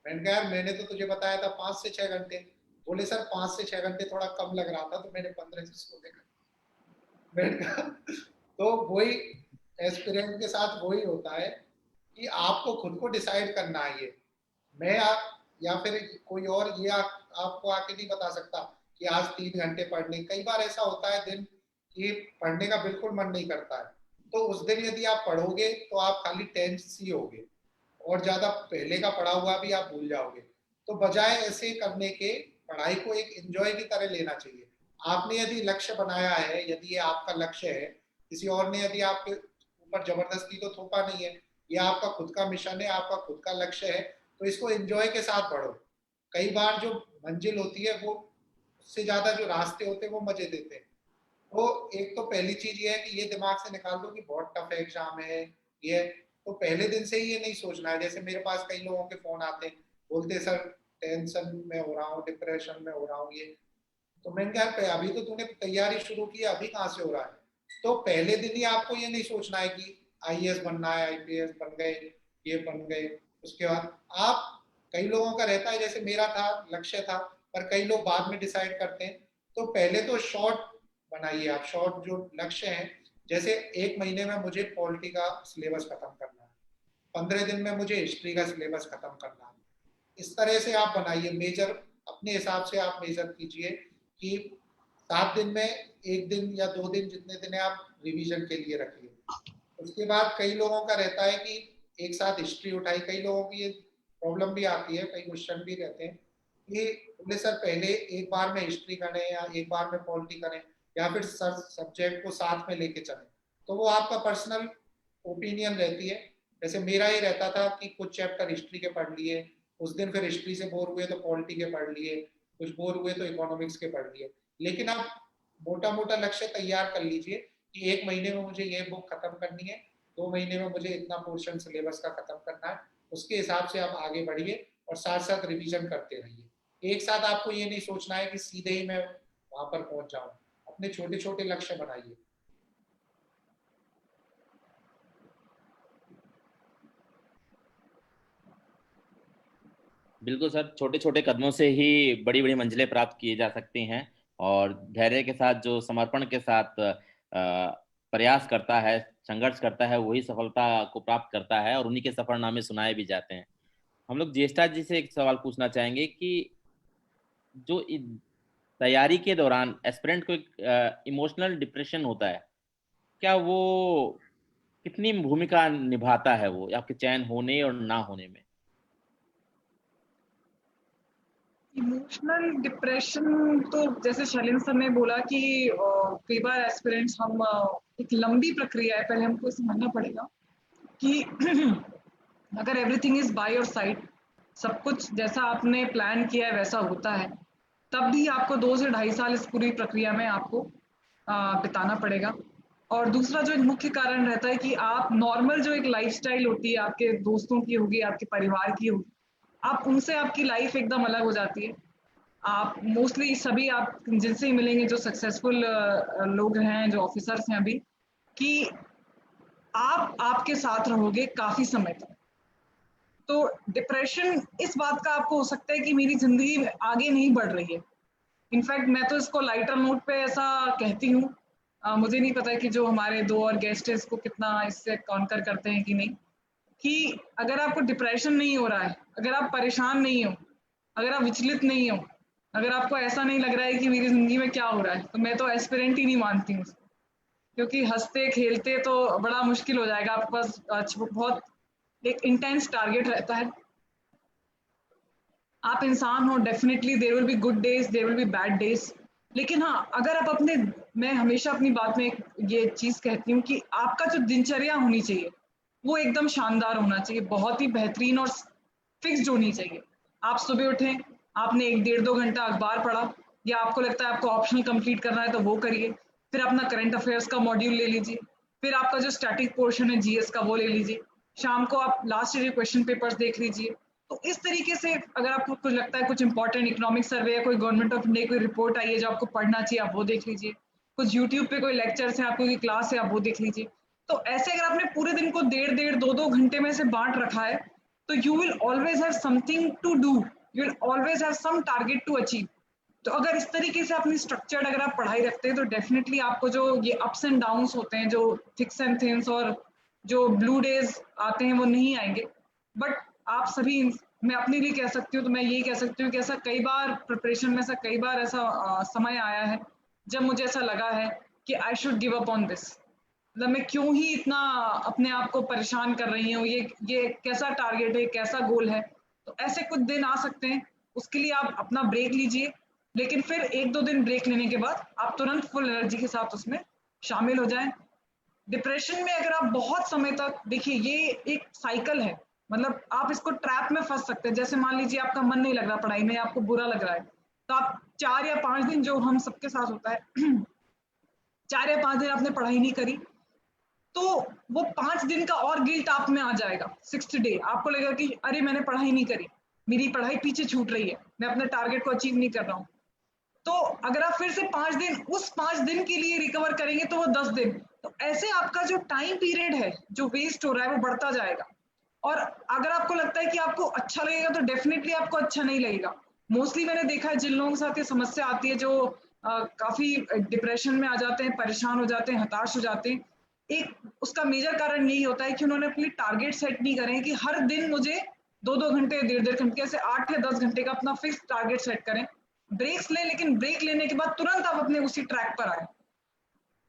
मैंने कहा यार, मैंने तो तुझे बताया था 5 से 6 घंटे। बोले सर 5 से 6 घंटे थोड़ा कम लग रहा था तो मैंने 15 से 16 घंटे। मैंने कहा तो वही एस्पिरेंट के साथ वही होता है कि आपको खुद को डिसाइड करना है। ये मैं आप या फिर कोई और ये आपको आके नहीं बता सकता कि आज 3 घंटे पढ़ने। कई बार ऐसा होता है दिन कि पढ़ने का बिल्कुल मन नहीं करता है, तो उस दिन यदि आप पढ़ोगे तो आप खाली टेंस ही होगे और ज्यादा पहले का पढ़ा हुआ भी आप भूल जाओगे। तो बजाय ऐसे करने के पढ़ाई को एक एंजॉय की तरह लेना चाहिए। आपने यदि लक्ष्य बनाया है, यदि ये आपका लक्ष्य है, किसी और ने यदि आपके ऊपर जबरदस्ती तो थोपा नहीं है, ये आपका खुद का मिशन है, आपका खुद का लक्ष्य है, तो इसको एंजॉय के साथ पढ़ो। कई बार जो मंजिल होती है वो उससे ज्यादा जो रास्ते होते हैं वो मजे देते हैं। तो एक तो पहली चीज ये है कि ये दिमाग से निकाल दो कि बहुत टफ एग्जाम है ये, तो पहले दिन से ही ये नहीं सोचना है। जैसे मेरे पास कई लोगों के फोन आते हैं, बोलते सर टेंशन में हो रहा हूँ, डिप्रेशन में हो रहा हूँ ये। तो मैंने कहा अभी तो तूने तैयारी शुरू की, अभी कहाँ से हो रहा है? तो पहले दिन ही आपको ये नहीं सोचना है कि आईएएस बनना है, आईपीएस बन गए, ये बन गए। उसके बाद आप, कई लोगों का रहता है, जैसे मेरा था, लक्ष्य था, पर कई लोग बाद में डिसाइड करते हैं। तो पहले तो शॉर्ट बनाइए आप, शॉर्ट जो लक्ष्य है। जैसे 1 महीने में मुझे पॉलिटी का सिलेबस खत्म करना है, 15 दिन में मुझे हिस्ट्री का सिलेबस खत्म करना है। इस तरह से आप बनाइए मेजर, अपने हिसाब से आप मेजर कीजिए कि 7 दिन में 1 दिन या 2 दिन, जितने दिन है आप रिवीजन के लिए रखिए। उसके बाद कई लोगों का रहता है कि एक साथ हिस्ट्री उठाई। कई लोगों की ये प्रॉब्लम भी आती है, कई क्वेश्चन भी रहते हैं कि बोले सर पहले एक बार में हिस्ट्री करें या एक बार में पॉलिटी करें, या फिर सर सब्जेक्ट को साथ में लेके चलें। तो वो आपका पर्सनल ओपिनियन रहती है। जैसे मेरा ही रहता था कि कुछ चैप्टर हिस्ट्री के पढ़ लिए, उस दिन फिर हिस्ट्री से बोर हुए तो पॉलिटी के पढ़ लिए, कुछ बोर हुए तो इकोनॉमिक्स के पढ़ लिए। लेकिन आप मोटा मोटा लक्ष्य तैयार कर लीजिए कि 1 महीने में मुझे ये बुक खत्म करनी है, 2 महीने में मुझे इतना पोर्शन सिलेबस का खत्म करना है। उसके हिसाब से आप आगे बढ़िए और साथ साथ रिवीजन करते रहिए। एक साथ आपको ये नहीं सोचना है कि सीधे ही मैं वहां पर पहुंच जाऊं। अपने छोटे छोटे लक्ष्य बनाइए। बिल्कुल सर, छोटे छोटे कदमों से ही बड़ी बड़ी मंजिलें प्राप्त की जा सकती हैं। और धैर्य के साथ, जो समर्पण के साथ प्रयास करता है, संघर्ष करता है, वही सफलता को प्राप्त करता है और उन्हीं के सफरनामे सुनाए भी जाते हैं। हम लोग ज्येष्ठा जी से एक सवाल पूछना चाहेंगे कि जो तैयारी के दौरान एस्पिरेंट को एक इमोशनल डिप्रेशन होता है, क्या वो कितनी भूमिका निभाता है वो आपके चयन होने और ना होने में? इमोशनल डिप्रेशन तो जैसे शैलेंद्र सर ने बोला कि कई बार एस्पिरेंट्स हम एक लंबी प्रक्रिया है, पहले हमको समझना पड़ेगा कि अगर everything is by your side, सब कुछ जैसा आपने प्लान किया है वैसा होता है, तब भी आपको 2 से 2.5 साल इस पूरी प्रक्रिया में आपको बिताना पड़ेगा। और दूसरा जो एक मुख्य कारण रहता है कि आप नॉर्मल जो एक लाइफस्टाइल होती है, आपके दोस्तों की होगी, आपके परिवार की होगी, आप उनसे आपकी लाइफ एकदम अलग हो जाती है। आप मोस्टली सभी आप जिनसे ही मिलेंगे जो सक्सेसफुल लोग हैं, जो ऑफिसर्स हैं अभी, कि आप आपके साथ रहोगे काफी समय तक। तो डिप्रेशन इस बात का आपको हो सकता है कि मेरी जिंदगी आगे नहीं बढ़ रही है। इनफैक्ट मैं तो इसको लाइटर नोट पे ऐसा कहती हूँ, मुझे नहीं पता कि जो हमारे 2 और गेस्ट है इसको कितना इससे काउंटर करते हैं कि नहीं, कि अगर आपको डिप्रेशन नहीं हो रहा है, अगर आप परेशान नहीं हो, अगर आप विचलित नहीं हो, अगर आपको ऐसा नहीं लग रहा है कि मेरी जिंदगी में क्या हो रहा है, तो मैं तो एस्पिरेंट ही नहीं मानती हूँ। क्योंकि हंसते खेलते तो बड़ा मुश्किल हो जाएगा, आपके पास बहुत एक इंटेंस टारगेट रहता है। आप इंसान हो, definitely there will be good days, there will be bad days. लेकिन हाँ, अगर आप अपने, मैं हमेशा अपनी बात में ये चीज कहती हूँ कि आपका जो दिनचर्या होनी चाहिए वो एकदम शानदार होना चाहिए, बहुत ही बेहतरीन और फिक्स्ड होनी चाहिए। आप सुबह उठें, आपने 1-1.5-2 घंटा अखबार पढ़ा, या आपको लगता है आपको ऑप्शनल कंप्लीट करना है तो वो करिए, फिर अपना करंट अफेयर्स का मॉड्यूल ले लीजिए, फिर आपका जो स्टैटिक पोर्शन है जीएस का वो ले लीजिए, शाम को आप लास्ट ईयर क्वेश्चन पेपर्स देख लीजिए। तो इस तरीके से अगर आपको कुछ लगता है कुछ इंपॉर्टेंट इकोनॉमिक सर्वे या कोई गवर्नमेंट ऑफ इंडिया कोई रिपोर्ट आई है जो आपको पढ़ना चाहिए, आप वो देख लीजिए। कुछ यूट्यूब पे कोई लेक्चर्स है, आपको कोई क्लास है, आप वो देख लीजिए। तो ऐसे अगर आपने पूरे दिन को 1.5-1.5, 2-2 घंटे में से बांट रखा है, तो you will always have something to do, you will always have some target to achieve. तो अगर इस तरीके से अपनी स्ट्रक्चर्ड अगर आप पढ़ाई रखते हैं तो डेफिनेटली आपको जो ये अप्स एंड डाउन्स होते हैं, जो थिक्स एंड थिन्स और जो ब्लू डेज आते हैं वो नहीं आएंगे, बट आप सभी, मैं अपने लिए कह सकती हूँ तो मैं यही कह सकती हूँ कि ऐसा कई बार प्रिपरेशन में कई बार ऐसा समय आया है जब मुझे ऐसा लगा है कि I should give up on this, मतलब मैं क्यों ही इतना अपने आप को परेशान कर रही हूँ, ये कैसा टारगेट है, कैसा गोल है। तो ऐसे कुछ दिन आ सकते हैं, उसके लिए आप अपना ब्रेक लीजिए, लेकिन फिर 1-2 दिन ब्रेक लेने के बाद आप तुरंत फुल एनर्जी के साथ उसमें शामिल हो जाएं। डिप्रेशन में अगर आप बहुत समय तक, देखिए ये एक साइकिल है, मतलब आप इसको ट्रैप में फंस सकते हैं। जैसे मान लीजिए आपका मन नहीं लग रहा पढ़ाई में, आपको बुरा लग रहा है, तो आप 4 या 5 दिन, जो हम सबके साथ होता है 4 या 5 दिन आपने पढ़ाई नहीं करी, तो वो 5 दिन का और गिल्ट आप में आ जाएगा। 6th डे आपको लगेगा कि अरे मैंने पढ़ाई नहीं करी, मेरी पढ़ाई पीछे छूट रही है, मैं अपने टारगेट को अचीव नहीं कर रहा हूँ। तो अगर आप फिर से 5 दिन, उस 5 दिन के लिए रिकवर करेंगे तो वो 10 दिन, तो ऐसे आपका जो टाइम पीरियड है जो वेस्ट हो रहा है वो बढ़ता जाएगा। और अगर आपको लगता है कि आपको अच्छा लगेगा तो डेफिनेटली आपको अच्छा नहीं लगेगा। मोस्टली मैंने देखा है जिन लोगों के साथ ये समस्या आती है, जो काफी डिप्रेशन में आ जाते हैं, परेशान हो जाते हैं, हताश हो जाते हैं, एक उसका मेजर कारण यही होता है कि उन्होंने अपनी टारगेट सेट नहीं करे कि हर दिन मुझे 2-2 घंटे, 1.5 घंटे, ऐसे 8 या 10 घंटे का अपना फिक्स टारगेट सेट करें। ब्रेक्स लें, लेकिन ब्रेक लेने के बाद तुरंत आप अपने उसी ट्रैक पर आए।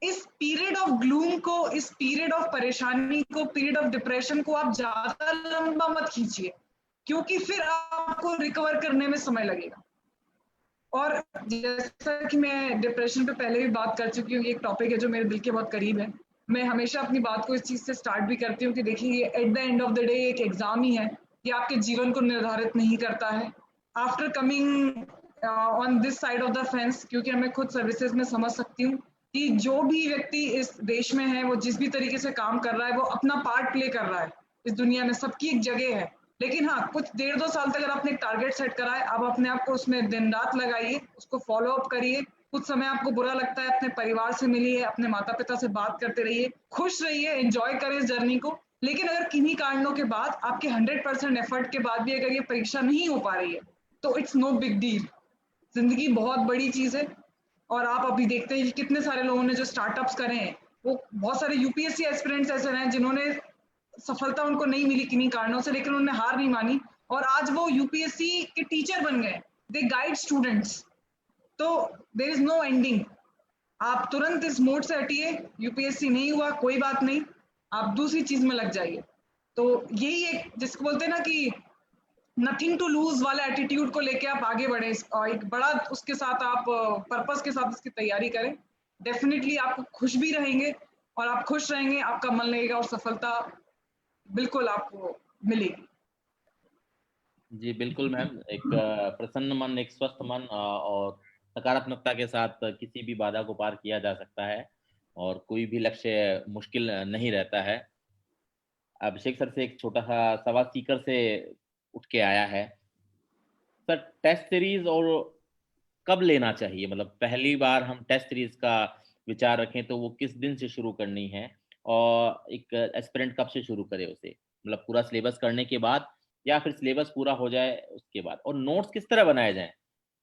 इस पीरियड ऑफ ग्लूम को, इस पीरियड ऑफ परेशानी को, पीरियड ऑफ डिप्रेशन को आप ज्यादा लंबा मत खींचिए, क्योंकि फिर आपको रिकवर करने में समय लगेगा। और जैसा कि मैं डिप्रेशन पे पहले भी बात कर चुकी हूँ, ये एक टॉपिक है जो मेरे दिल के बहुत करीब है। मैं हमेशा अपनी बात को इस चीज से स्टार्ट भी करती हूँ कि देखिए ये at the end of the day एक एग्जाम ही है, ये आपके जीवन को निर्धारित नहीं करता है। After coming on this side of the fence, क्योंकि मैं खुद सर्विसेज में समझ सकती हूँ कि जो भी व्यक्ति इस देश में है, वो जिस भी तरीके से काम कर रहा है, वो अपना पार्ट प्ले कर रहा है इस दुनिया में, सबकी एक जगह है। लेकिन हाँ, कुछ 1.5-2 साल तक अगर आपने एक टारगेट सेट करा है, आप अपने आप को उसमें दिन रात लगाइए, उसको फॉलो अप करिए। कुछ समय आपको बुरा लगता है, अपने परिवार से मिलिए, अपने माता पिता से बात करते रहिए, खुश रहिए, एंजॉय करें इस जर्नी को। लेकिन अगर किन्हीं कारणों के बाद आपके 100% एफर्ट के बाद भी अगर ये परीक्षा नहीं हो पा रही है, तो इट्स नो बिग डील। जिंदगी बहुत बड़ी चीज है। और आप अभी देखते हैं कि कितने सारे लोगों ने जो स्टार्टअप्स करे हैं, वो बहुत सारे यूपीएससी एस्पिरेंट्स ऐसे हैं जिन्होंने सफलता उनको नहीं मिली किन्हीं कारणों से, लेकिन उन्होंने हार नहीं मानी और आज वो यूपीएससी के टीचर बन गए, दे गाइड स्टूडेंट्स। तो देयर इज नो एंडिंग। आप तुरंत इस मोड से हटिए, यूपीएससी नहीं हुआ कोई बात नहीं, आप दूसरी चीज में लग जाइए। तो यही एक, जिसको बोलते हैं ना कि नथिंग टू लूज वाला एटीट्यूड को लेके आप आगे बढ़े, एक बड़ा उसके साथ आप पर्पस के साथ इसकी तैयारी करें। डेफिनेटली आप खुश भी रहेंगे, और आप खुश रहेंगे, आपका मन लगेगा और सफलता बिल्कुल आपको मिलेगी। जी बिल्कुल मैम, एक प्रसन्न मन, एक स्वस्थ मन और सकारात्मकता के साथ किसी भी बाधा को पार किया जा सकता है और कोई भी लक्ष्य मुश्किल नहीं रहता है। अभिषेक सर से एक छोटा सा सवाल सीकर से उठ के आया है सर, टेस्ट सीरीज और कब लेना चाहिए? मतलब पहली बार हम टेस्ट सीरीज का विचार रखें तो वो किस दिन से शुरू करनी है, और एक एस्पिरेंट कब से शुरू करे उसे? मतलब पूरा सिलेबस करने के बाद या फिर सिलेबस पूरा हो जाए उसके बाद? और नोट्स किस तरह बनाए जाएं?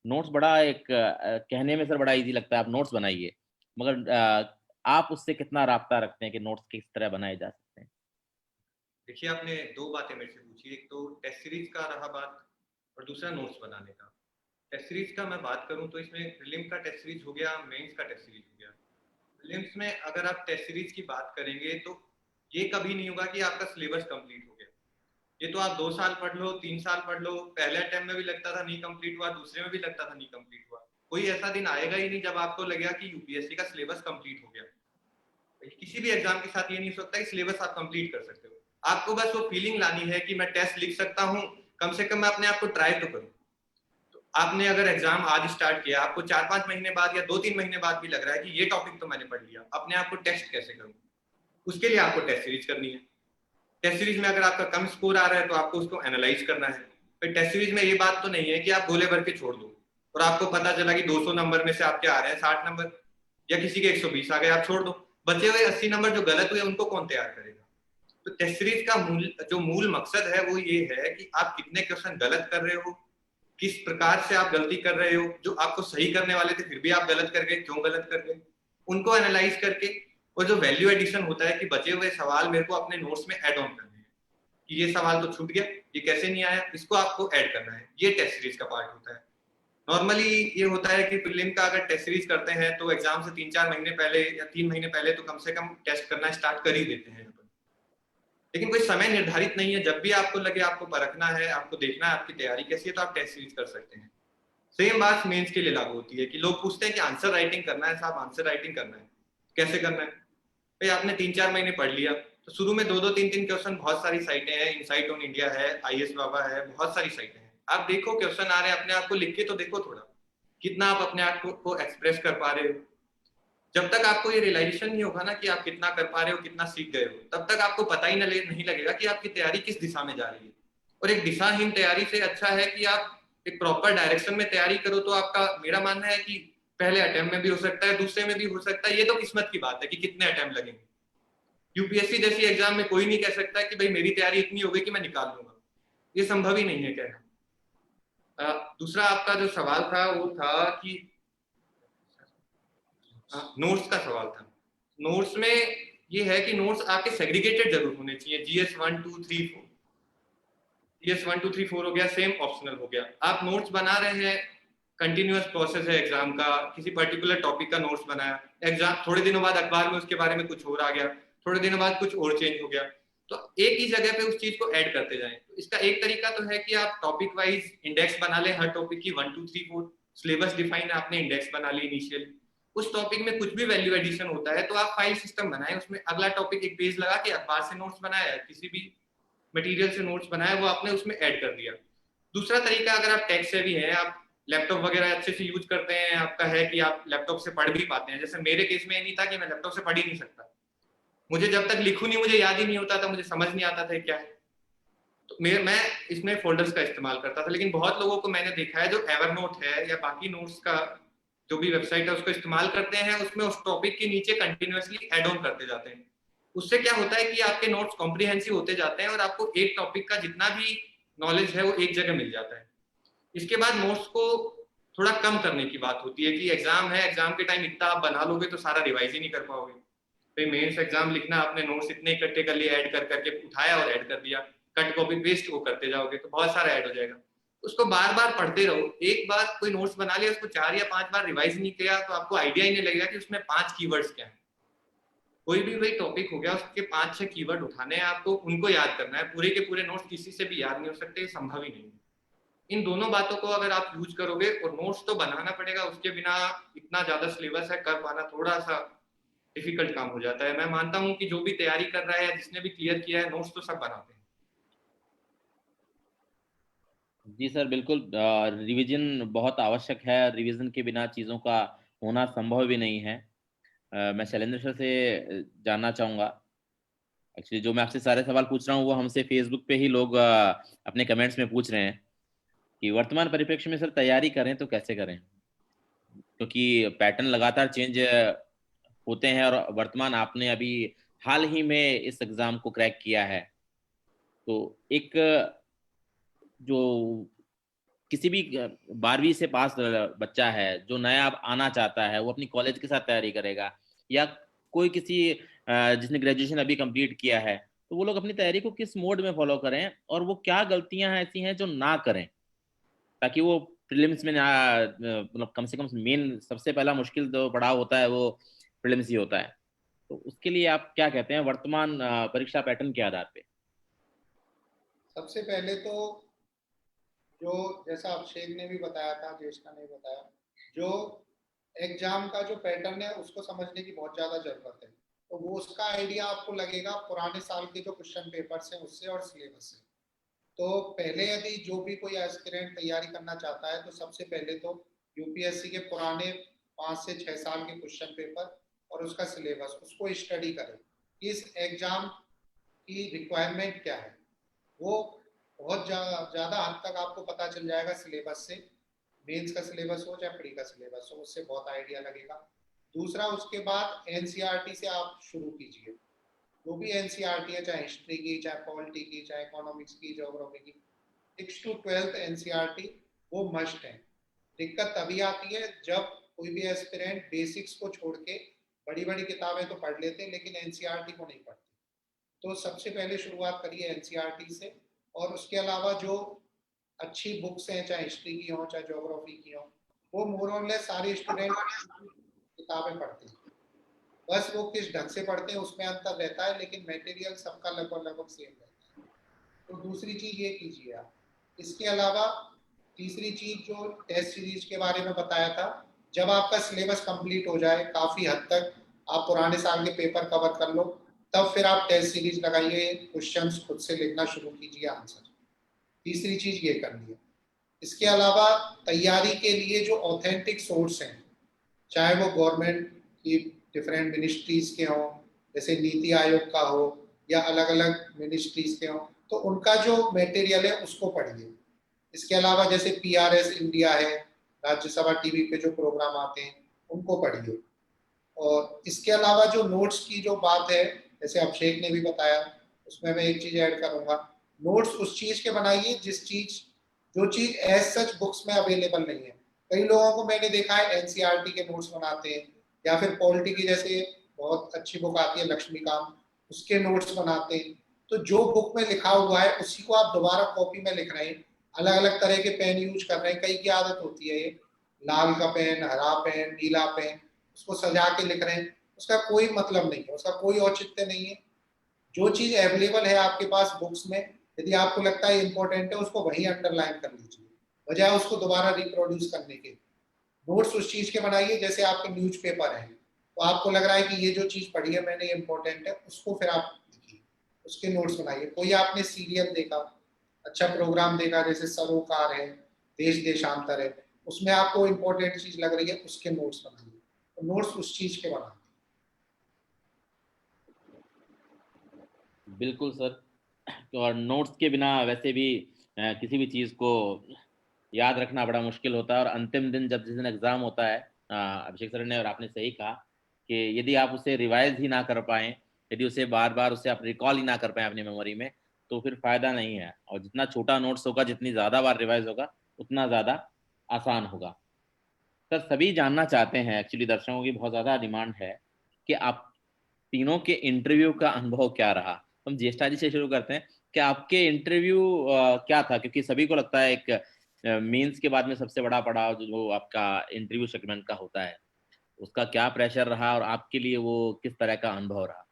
नोट्स बड़ा एक कहने में सर बड़ा इजी लगता है आप नोट्स बनाइए, मगर आप उससे कितना राब्ता रखते हैं कि नोट्स किस तरह बनाए जा सकते हैं? देखिए, आपने दो बातें मेरे से पूछी, एक तो टेस्ट सीरीज का रहा बात और दूसरा नोट्स बनाने का। टेस्ट सीरीज का मैं बात करूं तो इसमें प्रीलिम का टेस्ट सीरीज हो गया, मेंस का टेस्ट सीरीज हो गया। प्रीलिम्स में अगर आप टेस्ट सीरीज की बात करेंगे तो ये कभी नहीं होगा कि आपका सिलेबस कंप्लीट हो गया। ये तो आप 2 साल पढ़ लो, 3 साल पढ़ लो, पहले अटेम्प्ट में भी लगता था नहीं कंप्लीट हुआ, दूसरे में भी लगता था नहीं कंप्लीट हुआ। कोई ऐसा दिन आएगा ही नहीं जब आपको लगेगा कि यूपीएससी का सिलेबस कंप्लीट हो गया। किसी भी एग्जाम के साथ ये नहीं हो सकता कि सिलेबस आप कंप्लीट कर सकते हो। आपको बस वो फीलिंग लानी है कि मैं टेस्ट लिख सकता हूँ, कम से कम मैं अपने आप को ट्राई तो करूँ। तो आपने अगर एग्जाम आज स्टार्ट किया, आपको 4-5 महीने बाद या 2-3 महीने बाद भी लग रहा है कि ये टॉपिक तो मैंने पढ़ लिया, अपने आप को टेस्ट कैसे करूँ? उसके लिए आपको टेस्ट सीरीज करनी है। टेस्ट सीरीज में अगर आपका कम स्कोर आ रहा है तो आपको उसको एनालाइज करना है। फिर टेस्ट सीरीज में ये बात तो नहीं है कि आप गोले भर के छोड़ दो और आपको पता चला कि 200 नंबर में से आपके आ रहे हैं 60 नंबर या किसी के 120 आ गए, आप छोड़ दो। बचे हुए 80 नंबर जो गलत हुए उनको कौन तैयार करेगा? तो टेस्ट सीरीज का मूल मकसद है वो ये है कि आप कितने क्वेश्चन गलत कर रहे हो, किस प्रकार से आप गलती कर रहे हो, जो आपको सही करने वाले थे फिर भी आप गलत कर गए, क्यों गलत कर गए, उनको एनालाइज करके और जो वैल्यू एडिशन होता है कि बचे हुए सवाल मेरे को अपने नोट्स में ऐड ऑन करने हैं, कि ये सवाल तो छूट गया, ये कैसे नहीं आया, इसको आपको ऐड करना है, ये टेस्ट सीरीज का पार्ट होता है। नॉर्मली ये होता है कि प्रीलिम का अगर टेस्ट सीरीज करते हैं तो एग्जाम से 3-4 महीने पहले या 3 महीने पहले तो कम से कम टेस्ट करना स्टार्ट कर ही देते हैं, लेकिन कोई समय निर्धारित नहीं है। जब भी आपको लगे आपको परखना है, आपको देखना है आपकी तैयारी कैसी है, तो आप टेस्ट सीरीज कर सकते हैं। सेम बात मेंस के लिए लागू होती है कि लोग पूछते हैं कि आंसर राइटिंग करना है साहब, आंसर राइटिंग करना है, कैसे करना है? भाई आपने 3-4 महीने पढ़ लिया तो शुरू में 2-2 3-3 क्वेश्चन, बहुत सारी साइटें हैं, इनसाइट ऑन इंडिया है, आईएएस बाबा है, बहुत सारी साइटें हैं, आप देखो क्वेश्चन आ रहे हैं, अपने आप को लिख के तो देखो थोड़ा, कितना आप अपने आप को एक्सप्रेस कर पा रहे हो। जब तक आपको ये रियलाइजेशन नहीं होगा ना कि आप कितना कर पा रहे हो, कितना सीख गए हो, तब तक आपको पता ही नहीं लगेगा कि आपकी तैयारी किस दिशा में जा रही है। और एक दिशाहीन तैयारी से अच्छा है कि आप एक प्रॉपर डायरेक्शन में तैयारी करो। तो आपका, मेरा मानना है कि पहले अटेम्प्ट में भी हो सकता है, दूसरे में भी हो सकता है, ये तो किस्मत की बात है कि कितने अटेम्प्ट लगेंगे। यूपीएससी जैसी एग्जाम में कोई नहीं कह सकता कि भाई मेरी तैयारी इतनी हो गई कि मैं निकाल लूंगा, ये संभव ही नहीं है कहना। दूसरा आपका जो सवाल था वो था कि नोट्स का सवाल था। नोट्स में ये है कि नोट्स आपके सेग्रीगेटेड जरूर होने चाहिए, जीएस 1 2 3 4, जीएस 1 2 3 4 हो गया, सेम ऑप्शनल हो गया। आप नोट्स बना रहे हैं, कंटिन्यूअस प्रोसेस है एग्जाम का, किसी पर्टिकुलर टॉपिक का नोट्स बनाया, एग्जाम थोड़े दिनों बाद अखबार में उसके बारे में कुछ और आ गया, थोड़े दिनों बाद कुछ और चेंज हो गया, तो एक ही जगह पे उस चीज को ऐड करते जाएं। तो इसका एक तरीका तो है कि आप टॉपिक वाइज इंडेक्स बना लें, हर टॉपिक की 1 2 3 4 सिलेबस डिफाइन है, आपने इंडेक्स बना ली इनिशियल, उस टॉपिक में कुछ भी वैल्यू एडिशन होता है तो आप फाइल सिस्टम बनाएं, उसमें अगला टॉपिक एक पेज लगा के अखबार से नोट्स बनाया, किसी भी मटेरियल से नोट्स बनाया, वो आपने उसमें ऐड कर दिया। दूसरा तरीका, अगर आप टेक से भी हैं, आप लैपटॉप वगैरह अच्छे से यूज करते हैं, आपका है कि आप लैपटॉप से पढ़ भी पाते हैं, जैसे मेरे केस में ये नहीं था कि मैं लैपटॉप से पढ़ ही नहीं सकता, मुझे जब तक लिखूं नहीं मुझे याद ही नहीं होता था, मुझे समझ नहीं आता था क्या है, तो मैं इसमें फोल्डर्स का इस्तेमाल करता था। लेकिन बहुत लोगों को मैंने देखा है जो एवरनोट है या बाकी नोट्स का जो भी वेबसाइट है उसको इस्तेमाल करते हैं, उसमें उस टॉपिक के नीचे कंटिन्यूअसली ऐड ऑन करते जाते हैं। उससे क्या होता है कि आपके नोट्स कॉम्प्रिहेंसिव होते जाते हैं और आपको एक टॉपिक का जितना भी नॉलेज है वो एक जगह मिल जाता है। इसके बाद नोट्स को थोड़ा कम करने की बात होती है कि एग्जाम है, एग्जाम के टाइम इतना आप बना लोगे तो सारा रिवाइज ही नहीं कर पाओगे। तो मेंस एग्जाम लिखना, आपने नोट्स इतने इकट्ठे कर लिए, ऐड कर करके उठाया और ऐड कर दिया, कट कॉपी पेस्ट वो करते जाओगे तो बहुत सारा ऐड हो जाएगा। उसको बार बार पढ़ते रहो, एक बार कोई नोट्स बना लिया उसको 4 या 5 बार रिवाइज नहीं किया तो आपको आइडिया ही नहीं लगेगा कि उसमें 5 कीवर्ड्स क्या है। कोई भी वही टॉपिक हो गया, उसके 5-6 कीवर्ड उठाने हैं आपको, उनको याद करना है, पूरे के पूरे नोट्स किसी से भी याद नहीं हो सकते, ये संभव ही नहीं है। इन दोनों बातों को अगर आप यूज करोगे, और नोट्स तो बनाना पड़ेगा, उसके बिना इतना ज्यादा सिलेबस है, कर पाना थोड़ा सा डिफिकल्ट काम हो जाता है। मैं मानता हूं कि जो भी तैयारी कर रहा है या जिसने भी क्लियर किया है, नोट्स तो सब बनाते हैं। जी सर, बिल्कुल। रिवीजन बहुत आवश्यक है, रिवीजन के बिना चीज़ों का होना संभव भी नहीं है। मैं शैलेंद्र सर से जानना चाहूँगा, एक्चुअली जो मैं आपसे सारे सवाल पूछ रहा हूँ वो हमसे फेसबुक पे ही लोग अपने कमेंट्स में पूछ रहे हैं कि वर्तमान परिप्रेक्ष्य में सर तैयारी करें तो कैसे करें, क्योंकि पैटर्न लगातार चेंज होते हैं, और वर्तमान आपने अभी हाल ही में इस एग्ज़ाम को क्रैक किया है, तो एक जो किसी भी 12वीं से पास बच्चा है जो नया अब आना चाहता है, वो अपनी कॉलेज के साथ तैयारी करेगा, या कोई किसी जिसने ग्रेजुएशन अभी कंप्लीट किया है, तो वो लोग अपनी तैयारी को किस मोड में फॉलो करें, और वो क्या गलतियां ऐसी हैं जो ना करें, ताकि वो प्रीलिम्स में ना, मतलब कम से कम मेन सबसे पहला मुश्किल जो पड़ाव होता है वो प्रीलिम्स ही होता है। तो उसके लिए आप क्या कहते हैं वर्तमान परीक्षा पैटर्न के आधार पे? सबसे पहले तो जो, जैसा अभिषेक ने भी बताया था, ज्येष्ठा ने बताया, जो एग्जाम का जो पैटर्न है उसको समझने की बहुत ज्यादा जरूरत है। तो वो उसका आइडिया आपको लगेगा पुराने साल के जो क्वेश्चन पेपर्स हैं उससे और सिलेबस से। तो पहले यदि जो भी कोई एस्पिरेंट तैयारी करना चाहता है तो सबसे पहले तो यूपीएससी के पुराने 5 से 6 साल के क्वेश्चन पेपर और उसका सिलेबस उसको स्टडी करें, इस एग्जाम की रिक्वायरमेंट क्या है। वो बहुत ज़्यादा हद तक आपको पता चल जाएगा सिलेबस से, मेंस का सिलेबस हो चाहे प्री का सिलेबस हो, उससे बहुत आइडिया लगेगा। दूसरा, उसके बाद एनसीईआरटी से आप शुरू कीजिए, जो भी एनसीईआरटी है, चाहे हिस्ट्री की, चाहे पॉलिटी की, चाहे इकोनॉमिक्स की, ज्योग्राफी की, 6 to 12th एनसीईआरटी वो मस्ट है। दिक्कत तभी आती है जब कोई भी एस्पिरेंट बेसिक्स को छोड़ के बड़ी बड़ी किताबें तो पढ़ लेते हैं लेकिन एनसीईआरटी को नहीं पढ़ते। तो सबसे पहले शुरुआत करिए एनसीईआरटी से, और उसके अलावा जो अच्छी बुक्स हैं, चाहे हिस्ट्री की हो चाहे ज्योग्राफी की हो, वो मोर और लेस सारे स्टूडेंट किताबें पढ़ते हैं। बस वो किस ढंग से पढ़ते हैं उसमें अंतर रहता है, लेकिन मटेरियल सबका लगभग लगभग सेम रहता है। तो दूसरी चीज ये कीजिए आप। इसके अलावा तीसरी चीज जो टेस्ट सीरीज के बारे में बताया था, जब आपका सिलेबस कंप्लीट हो जाए, काफी हद तक आप पुराने साल के पेपर कवर कर लो, तब फिर आप टेस्ट सीरीज लगाइए, क्वेश्चंस खुद से लिखना शुरू कीजिए, आंसर। तीसरी चीज ये करनी है। इसके अलावा तैयारी के लिए जो ऑथेंटिक सोर्स हैं, चाहे वो गवर्नमेंट की डिफरेंट मिनिस्ट्रीज के हों, जैसे नीति आयोग का हो या अलग अलग मिनिस्ट्रीज के हों, तो उनका जो मटेरियल है उसको पढ़िए। इसके अलावा जैसे पीआरएस इंडिया है, राज्यसभा टीवी पे जो प्रोग्राम आते हैं उनको पढ़िए। और इसके अलावा जो नोट्स की जो बात है, जैसे अभिषेक ने भी बताया, उसमें मैं एक चीज ऐड करूंगा, नोट्स उस चीज के बनाइए जो चीज एज सच बुक्स में अवेलेबल नहीं है। कई लोगों को मैंने देखा है एनसीईआरटी के नोट्स बनाते हैं, या फिर पॉलिटी की जैसे बहुत अच्छी बुक आती है लक्ष्मीकांत, उसके नोट्स बनाते हैं। तो जो बुक में लिखा हुआ है उसी को आप दोबारा कॉपी में लिख रहे हैं, अलग अलग तरह के पेन यूज कर रहे हैं। कई की आदत होती है ये लाल का पेन, हरा पेन, नीला पेन, उसको सजा के लिख रहे हैं, उसका कोई मतलब नहीं है, उसका कोई औचित्य नहीं है। जो चीज अवेलेबल है आपके पास बुक्स में, यदि आपको लगता है इंपॉर्टेंट है, उसको वहीं अंडरलाइन कर लीजिए, बजाय उसको दोबारा रिप्रोड्यूस करने के। नोट्स उस चीज के बनाइए जैसे आपके न्यूज़पेपर है, तो आपको लग रहा है कि ये जो चीज पढ़ी है मैंने इंपॉर्टेंट है, उसको फिर आप लिखिए, उसके नोट्स बनाइए। कोई आपने सीरियल देखा, अच्छा प्रोग्राम देखा, जैसे सरोकार है, देश देशांतर है, उसमें आपको इंपॉर्टेंट चीज लग रही है, उसके नोट्स बनाइए। तो नोट्स उस चीज के बनाइए। बिल्कुल सर। और नोट्स के बिना वैसे भी किसी भी चीज़ को याद रखना बड़ा मुश्किल होता है। और अंतिम दिन जब जिस दिन एग्ज़ाम होता है, अभिषेक सर ने और आपने सही कहा कि यदि आप उसे रिवाइज ही ना कर पाएँ, यदि उसे बार बार उसे आप रिकॉल ही ना कर पाएँ अपनी मेमोरी में, तो फिर फ़ायदा नहीं है। और जितना छोटा नोट्स होगा, जितनी ज़्यादा बार रिवाइज होगा, उतना ज़्यादा आसान होगा। सर सभी जानना चाहते हैं, एक्चुअली दर्शकों की बहुत ज़्यादा डिमांड है कि आप तीनों के इंटरव्यू का अनुभव क्या रहा। हम ज्येष्ठा जी से शुरू करते हैं कि आपके इंटरव्यू क्या था, क्योंकि सभी को लगता है एक मेंस के बाद में सबसे बड़ा पड़ाव जो आपका इंटरव्यू सेगमेंट का होता है, उसका क्या प्रेशर रहा और आपके लिए वो किस तरह का अनुभव रहा।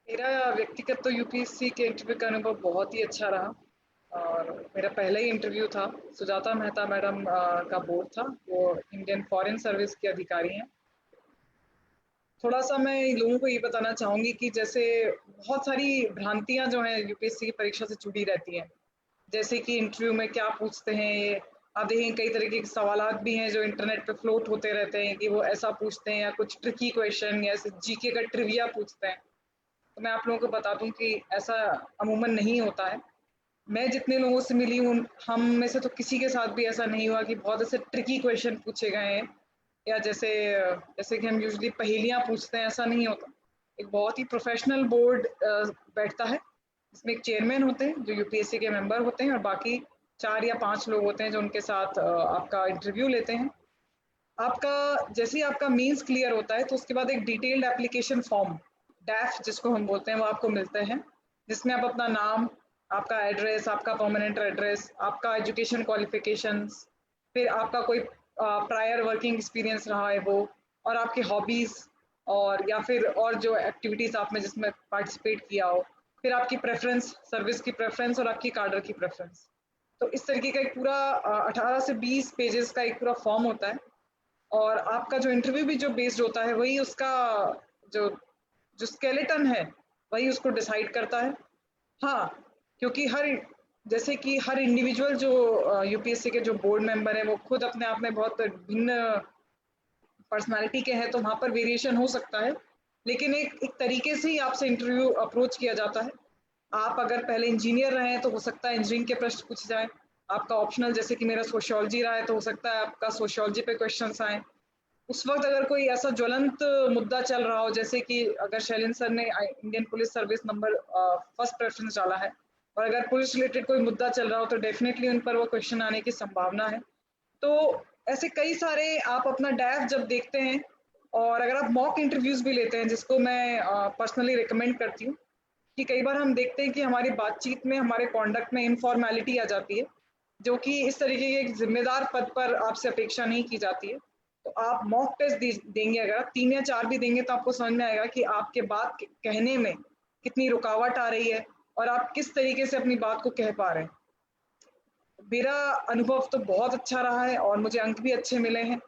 मेरा व्यक्तिगत तो यूपीएससी के इंटरव्यू का अनुभव बहुत ही अच्छा रहा। और मेरा पहला ही इंटरव्यू था, सुजाता मेहता मैडम का बोर्ड था, वो इंडियन फॉरेन सर्विस के अधिकारी हैं। थोड़ा सा मैं लोगों को ये बताना चाहूँगी कि जैसे बहुत सारी भ्रांतियाँ जो हैं यूपीएससी की परीक्षा से जुड़ी रहती हैं। जैसे कि इंटरव्यू में क्या पूछते हैं, आप देखें कई तरीके के सवालात भी हैं जो इंटरनेट पे फ्लोट होते रहते हैं कि वो ऐसा पूछते हैं, या कुछ ट्रिकी क्वेश्चन या जीके का ट्रिविया पूछते हैं। तो मैं आप लोगों को बता दूं कि ऐसा अमूमन नहीं होता है। मैं जितने लोगों से मिली हूँ, हम में से तो किसी के साथ भी ऐसा नहीं हुआ कि बहुत ऐसे ट्रिकी क्वेश्चन पूछे गए हैं, या जैसे जैसे कि हम यूजुअली पहेलियाँ पूछते हैं, ऐसा नहीं होता। एक बहुत ही प्रोफेशनल बोर्ड बैठता है, इसमें एक चेयरमैन होते हैं जो यूपीएससी के मेंबर होते हैं, और बाकी 4 या 5 लोग होते हैं जो उनके साथ आपका इंटरव्यू लेते हैं। आपका जैसे ही आपका मीन्स क्लियर होता है तो उसके बाद एक डिटेल्ड एप्लीकेशन फॉर्म, डैफ जिसको हम बोलते हैं, वो आपको मिलते हैं, जिसमें आप अपना नाम, आपका एड्रेस, आपका परमानेंट एड्रेस, आपका एजुकेशन क्वालिफिकेशंस, फिर आपका कोई प्रायर वर्किंग एक्सपीरियंस रहा है वो, और आपकी हॉबीज़, और या फिर और जो एक्टिविटीज़ आपने जिसमें पार्टिसिपेट किया हो, फिर आपकी प्रेफरेंस, सर्विस की प्रेफरेंस और आपकी कार्डर की प्रेफरेंस। तो इस तरीके का एक पूरा 18 से 20 पेजेस का एक पूरा फॉर्म होता है। और आपका जो इंटरव्यू भी जो बेस्ड होता है, वही उसका जो जो स्केलेटन है वही उसको डिसाइड करता है। हाँ, क्योंकि जैसे कि हर इंडिविजुअल जो यूपीएससी के जो बोर्ड मेंबर है वो खुद अपने आप में बहुत भिन्न पर्सनालिटी के हैं, तो वहाँ पर वेरिएशन हो सकता है, लेकिन एक तरीके से ही आपसे इंटरव्यू अप्रोच किया जाता है। आप अगर पहले इंजीनियर रहे हैं तो हो सकता है इंजीनियरिंग के प्रश्न पूछे जाए। आपका ऑप्शनल जैसे कि मेरा सोशियोलॉजी रहा है तो हो सकता है आपका सोशियोलॉजी पे क्वेश्चंस आए। उस वक्त अगर कोई ऐसा ज्वलंत मुद्दा चल रहा हो, जैसे कि अगर शैलेंद्र सर ने Indian police service number first preference डाला है, और अगर पुलिस रिलेटेड कोई मुद्दा चल रहा हो तो डेफिनेटली उन पर वो क्वेश्चन आने की संभावना है। तो ऐसे कई सारे आप अपना डैफ जब देखते हैं और अगर आप मॉक इंटरव्यूज भी लेते हैं, जिसको मैं पर्सनली रिकमेंड करती हूँ, कि कई बार हम देखते हैं कि हमारी बातचीत में, हमारे कॉन्डक्ट में इनफॉर्मेलिटी आ जाती है, जो कि इस तरीके के एक जिम्मेदार पद पर आपसे अपेक्षा नहीं की जाती है। तो आप मॉक टेस्ट देंगे, अगर आप 3 या 4 भी देंगे, तो आपको समझ में आएगा कि आपके बात कहने में कितनी रुकावट आ रही है और आप किस तरीके से अपनी बात को कह पा रहे हैं। मेरा अनुभव तो बहुत अच्छा रहा है और मुझे अंक भी अच्छे मिले हैं।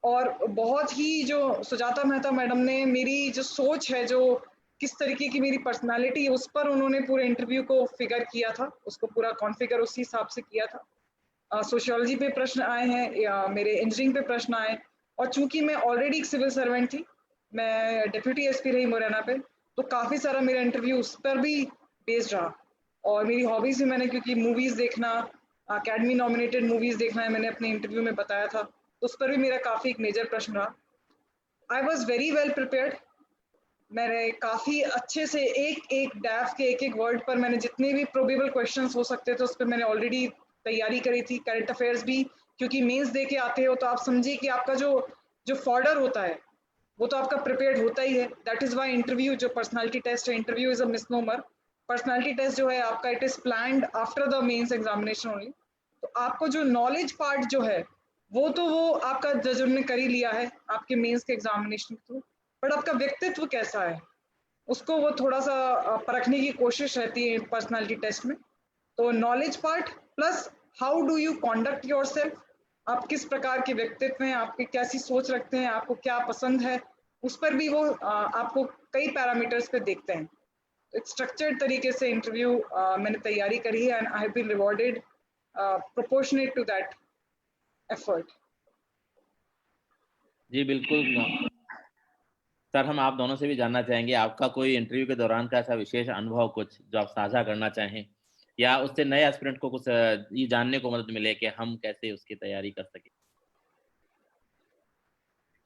और बहुत ही जो सुजाता मेहता मैडम ने मेरी जो सोच है, जो किस तरीके की मेरी पर्सनालिटी है, उस पर उन्होंने पूरे इंटरव्यू को फिगर किया था, उसको पूरा कॉन्फ़िगर उसी हिसाब से किया था। सोशियोलॉजी पे प्रश्न आए हैं या मेरे इंजीनियरिंग पे प्रश्न आए, और चूंकि मैं ऑलरेडी एक सिविल सर्वेंट थी, मैं डिप्यूटी एसपी रही मुरैना पे, तो काफ़ी सारा मेरा इंटरव्यू उस पर भी बेस्ड रहा। और मेरी हॉबीज़ भी, मैंने क्योंकि मूवीज़ देखना, अकेडमी नॉमिनेटेड मूवीज़ देखना है, मैंने अपने इंटरव्यू में बताया था, तो उस पर भी मेरा काफ़ी एक मेजर प्रश्न रहा। I was very well prepared. मैंने काफ़ी अच्छे से एक एक डैफ के एक एक वर्ड पर मैंने जितने भी प्रोबेबल क्वेश्चंस हो सकते थे उस पर मैंने ऑलरेडी तैयारी करी थी। करंट अफेयर्स भी, क्योंकि मेंस दे के आते हो तो आप समझिए कि आपका जो जो फॉर्डर होता है वो तो आपका प्रिपेयर्ड होता ही है। दैट इज़ वाई इंटरव्यू, जो पर्सनालिटी टेस्ट है, interview is a misnomer. Personality test जो है आपका, it is planned after the mains examination only. तो आपको जो नॉलेज पार्ट जो है वो आपका जज ने कर ही लिया है आपके मेंस के एग्जामिनेशन के थ्रू, बट आपका व्यक्तित्व कैसा है उसको वो थोड़ा सा परखने की कोशिश रहती है पर्सनालिटी टेस्ट में। तो knowledge part plus how do you conduct your self, आप किस प्रकार के व्यक्तित्व हैं, आपकी कैसी सोच रखते हैं, आपको क्या पसंद है, उस पर भी वो आपको कई पैरामीटर्स पे देखते हैं। तो एक स्ट्रक्चर्ड तरीके से इंटरव्यू मैंने तैयारी करी है and I have been rewarded proportionate to that effort. जी बिल्कुल सर, हम आप दोनों से भी जानना चाहेंगे आपका कोई इंटरव्यू के दौरान का ऐसा विशेष अनुभव कुछ जो आप साझा करना चाहें, या उससे नए एस्पिरेंट को कुछ ये जानने को मदद मिले कि हम कैसे उसकी तैयारी कर सकें।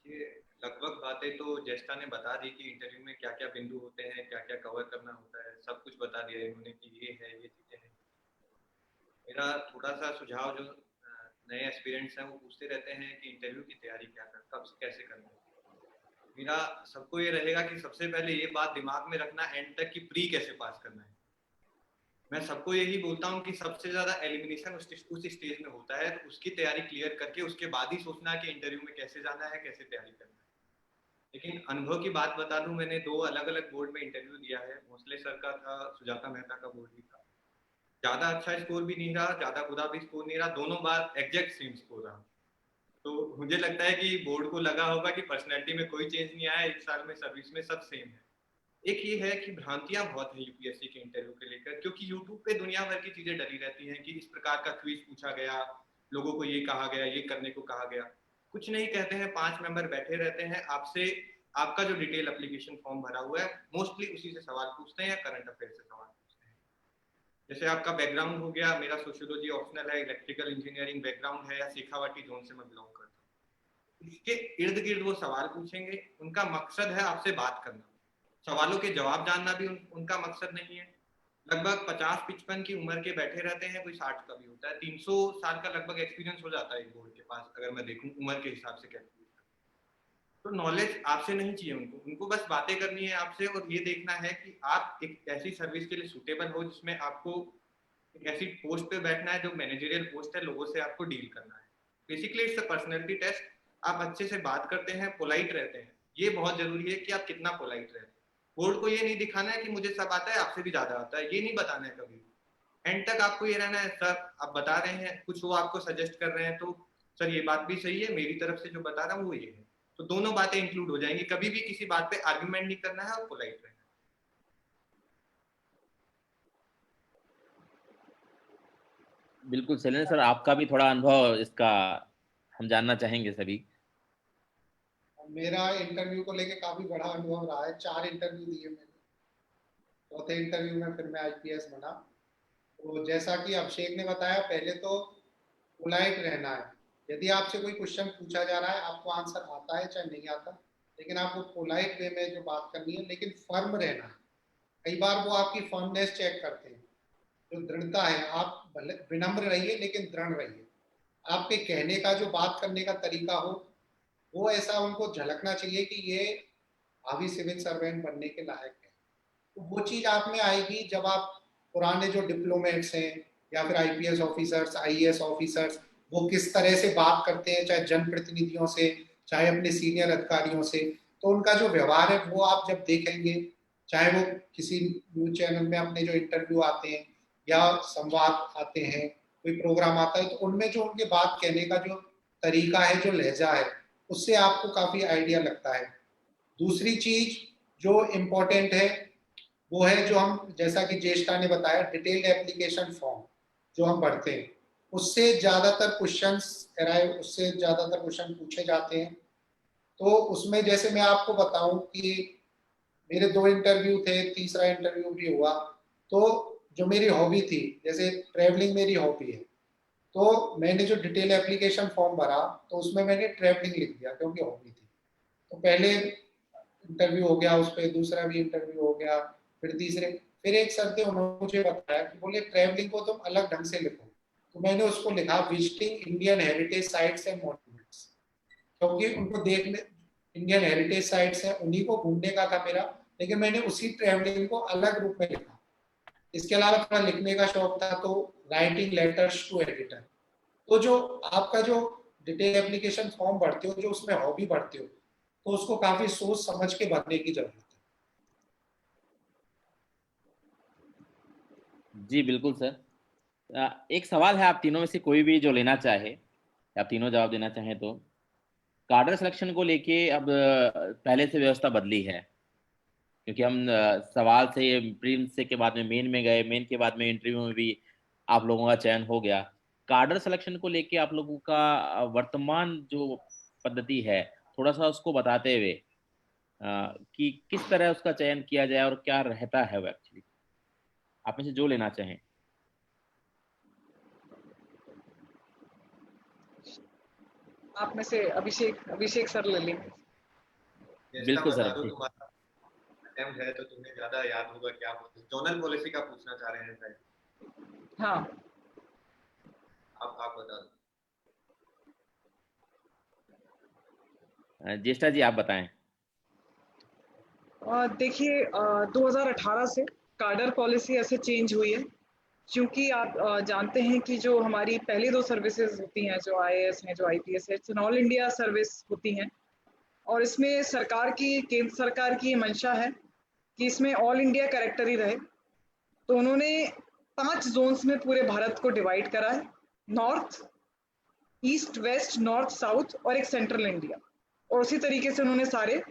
ये लगभग बातें तो ज्येष्ठा ने बता दी कि इंटरव्यू में क्या क्या बिंदु होते हैं, क्या क्या कवर करना होता है, सब कुछ बता दिया है उन्होंने कि ये है, ये चीजें हैं। मेरा थोड़ा सा सुझाव, जो नए एस्पिरेंट्स हैं वो पूछते रहते हैं कि इंटरव्यू की तैयारी क्या कर, कब कैसे करना है, मेरा सबको ये रहेगा कि सबसे पहले ये बात दिमाग में रखना एंड तक कि प्री कैसे पास करना है। मैं सबको यही बोलता हूँ कि सबसे ज्यादा एलिमिनेशन उस स्टेज में होता है, तो उसकी तैयारी क्लियर करके उसके बाद ही सोचना है कि इंटरव्यू में कैसे जाना है, कैसे तैयारी करना है। लेकिन अनुभव की बात बता दूं, मैंने 2 अलग अलग बोर्ड में इंटरव्यू दिया है। भोसले सर का था, सुजाता मेहता का बोर्ड भी था। ज्यादा अच्छा स्कोर भी नहीं रहा, ज्यादा बुरा भी स्कोर नहीं रहा, दोनों बार एग्जैक्ट सेम स्कोर रहा। तो मुझे लगता है कि बोर्ड को लगा होगा कि पर्सनैलिटी में कोई चेंज नहीं आया, 1 साल में सर्विस में सब सेम है। एक ये है कि भ्रांतियां बहुत है यूपीएससी के इंटरव्यू के लेकर, क्योंकि यूट्यूब पे दुनिया भर की चीजें डली रहती हैं कि इस प्रकार का क्विज पूछा गया, लोगों को ये कहा गया, ये करने को कहा गया। कुछ नहीं कहते हैं, 5 मेंबर बैठे रहते हैं आपसे, आपका जो डिटेल एप्लीकेशन फॉर्म भरा हुआ है मोस्टली उसी से सवाल पूछते हैं या करंट अफेयर से सवाल पूछते हैं। जैसे आपका बैकग्राउंड हो गया, मेरा सोशियोलॉजी ऑप्शनल है, इलेक्ट्रिकल इंजीनियरिंग बैकग्राउंड है या शेखावाटी जोन से मैं बिलोंग करता हूँ, इसके इर्द गिर्द वो सवाल पूछेंगे। उनका मकसद है आपसे बात करना, सवालों के जवाब जानना भी उनका मकसद नहीं है। लगभग 50-55 की उम्र के बैठे रहते हैं, कोई 60 का भी होता है, 300 साल का लगभग एक्सपीरियंस हो जाता है एक बोर्ड के पास, अगर मैं देखूं उम्र के हिसाब से कैलकुलेट करूं। तो नॉलेज आपसे नहीं चाहिए उनको बस बातें करनी है आपसे, और ये देखना है कि आप एक ऐसी सर्विस के लिए सूटेबल हो जिसमें आपको एक ऐसी पोस्ट पे बैठना है जो मैनेजरियल पोस्ट है, लोगों से आपको डील करना है। Basically it's a personality test. आप अच्छे से बात करते हैं, पोलाइट रहते हैं, ये बहुत जरूरी है कि आप कितना पोलाइट रहते हैं। बोर्ड को ये नहीं दिखाना है कि मुझे सब आता है, आपसे भी ज्यादा आता है, ये नहीं बताना है कभी। एंड तक आपको ये रहना है, सर आप बता रहे हैं कुछ, वो आपको सजेस्ट कर रहे हैं तो सर ये बात भी सही है, मेरी तरफ से जो बता रहा हूँ वो ये है। तो दोनों बातें इंक्लूड हो जाएंगी, कभी भी किसी बात पे आर्ग्यूमेंट नहीं करना है और पोलाइट रहना है। बिल्कुल शैलेंद्र सर, आपका भी थोड़ा अनुभव इसका हम जानना चाहेंगे सभी। मेरा इंटरव्यू को लेके काफी बड़ा अनुभव रहा है। 4 इंटरव्यू दिए मैंने। चौथे इंटरव्यू में फिर मैं आईपीएस बना। तो जैसा कि अभिषेक ने बताया, पहले तो पोलाइट रहना है। यदि आपसे कोई क्वेश्चन पूछा जा रहा है, आपको आंसर आता है चाहे नहीं आता, लेकिन आपको पोलाइट वे में जो बात करनी है, लेकिन फर्म रहना है। कई बार वो आपकी फर्मनेस चेक करते हैं, जो दृढ़ता है। आप भले विनम्र रहिए लेकिन दृढ़ रहिए। आपके कहने का जो बात करने का तरीका हो, वो ऐसा उनको झलकना चाहिए कि ये भावी सिविल सर्वेंट बनने के लायक है। तो वो चीज़ आप में आएगी जब आप पुराने जो डिप्लोमेट्स हैं या फिर आईपीएस ऑफिसर्स, आईएएस ऑफिसर्स, वो किस तरह से बात करते हैं, चाहे जनप्रतिनिधियों से, चाहे अपने सीनियर अधिकारियों से, तो उनका जो व्यवहार है वो आप जब देखेंगे, चाहे वो किसी न्यूज चैनल में अपने जो इंटरव्यू आते हैं या संवाद आते हैं, कोई प्रोग्राम आता है, तो उनमें जो उनके बात कहने का जो तरीका है, जो लहजा है, उससे आपको काफी आइडिया लगता है। दूसरी चीज जो इम्पोर्टेंट है वो है जो हम, जैसा कि ज्येष्ठा ने बताया, डिटेल्ड एप्लीकेशन फॉर्म जो हम भरते हैं, उससे ज्यादातर क्वेश्चंस अराइव, उससे ज्यादातर क्वेश्चन पूछे जाते हैं। तो उसमें जैसे मैं आपको बताऊं कि मेरे 2 इंटरव्यू थे, तीसरा इंटरव्यू भी हुआ, तो जो मेरी हॉबी थी, जैसे ट्रैवलिंग मेरी हॉबी है, तो मैंने जो डिटेल एप्लीकेशन फॉर्म भरा तो उसमें मैंने ट्रैवलिंग लिख दिया क्योंकि हॉबी थी। तो पहले इंटरव्यू हो गया, उस पर दूसरा भी इंटरव्यू हो गया, फिर तीसरे, फिर एक सर थे, उन्होंने मुझे बताया कि बोले ट्रैवलिंग को तुम अलग ढंग से लिखो। तो मैंने उसको लिखा visiting Indian heritage sites and monuments, क्योंकि उनको देखने, इंडियन हेरिटेज साइट्स हैं, उन्हीं को घूमने का था मेरा, लेकिन मैंने उसी ट्रैवलिंग को अलग रूप में लिखा। इसके अलावा थोड़ा लिखने का शौक था, तो राइटिंग लेटर्स टू एडिटर। तो जो आपका जो डिटेल एप्लीकेशन फॉर्म भरते हो, जो उसमें हॉबी भरते हो, तो उसको काफी सोच समझ के भरने की जरूरत है। जी बिल्कुल सर। एक सवाल है, आप तीनों में से कोई भी जो लेना चाहे, आप तीनों जवाब देना चाहें तो। कार्डर सिलेक्शन को लेके अब पहले से व्यवस्था बदली है, क्योंकि हम सवाल से प्रीलिम्स से के बाद में मेन में गए, मेन के बाद में इंटरव्यू में भी आप लोगों का चयन हो गया। कार्डर सिलेक्शन को लेके आप लोगों का वर्तमान जो पद्धति है, थोड़ा सा उसको बताते हुए कि किस तरह उसका चयन किया जाए और क्या रहता है वो एक्चुअली, आप में से जो लेना चाहें। आप में से अभिषेक सर ले लेंगे। जैसा बिल्कुल बता सर। दूं, तुम्हारा अटेम्प्ट है तो तुम्हें ज्यादा याद होगा क्या बोलते हैं। जोनल पॉलिसी का पूछना चाह रहे हैं शायद। हाँ, आप बता दो। ज्येष्ठा जी आप बताएं। देखिए 2018 से कार्डर पॉलिसी ऐसे चेंज हुई है, क्योंकि आप जानते हैं कि जो हमारी पहली 2 सर्विसेज होती हैं, जो आईएएस हैं, जो आईपीएस है, it's an all India service होती हैं, और इसमें केंद्र सरकार की ये मंशा है कि इसमें ऑल इंडिया कैरेक्टर ही रहे। तो उन्होंने 5 जोन्स में पूरे भारत को डिवाइड करा है, north, east, west, north, south और एक सेंट्रल इंडिया। और उसी तरीके से उन्होंने सारे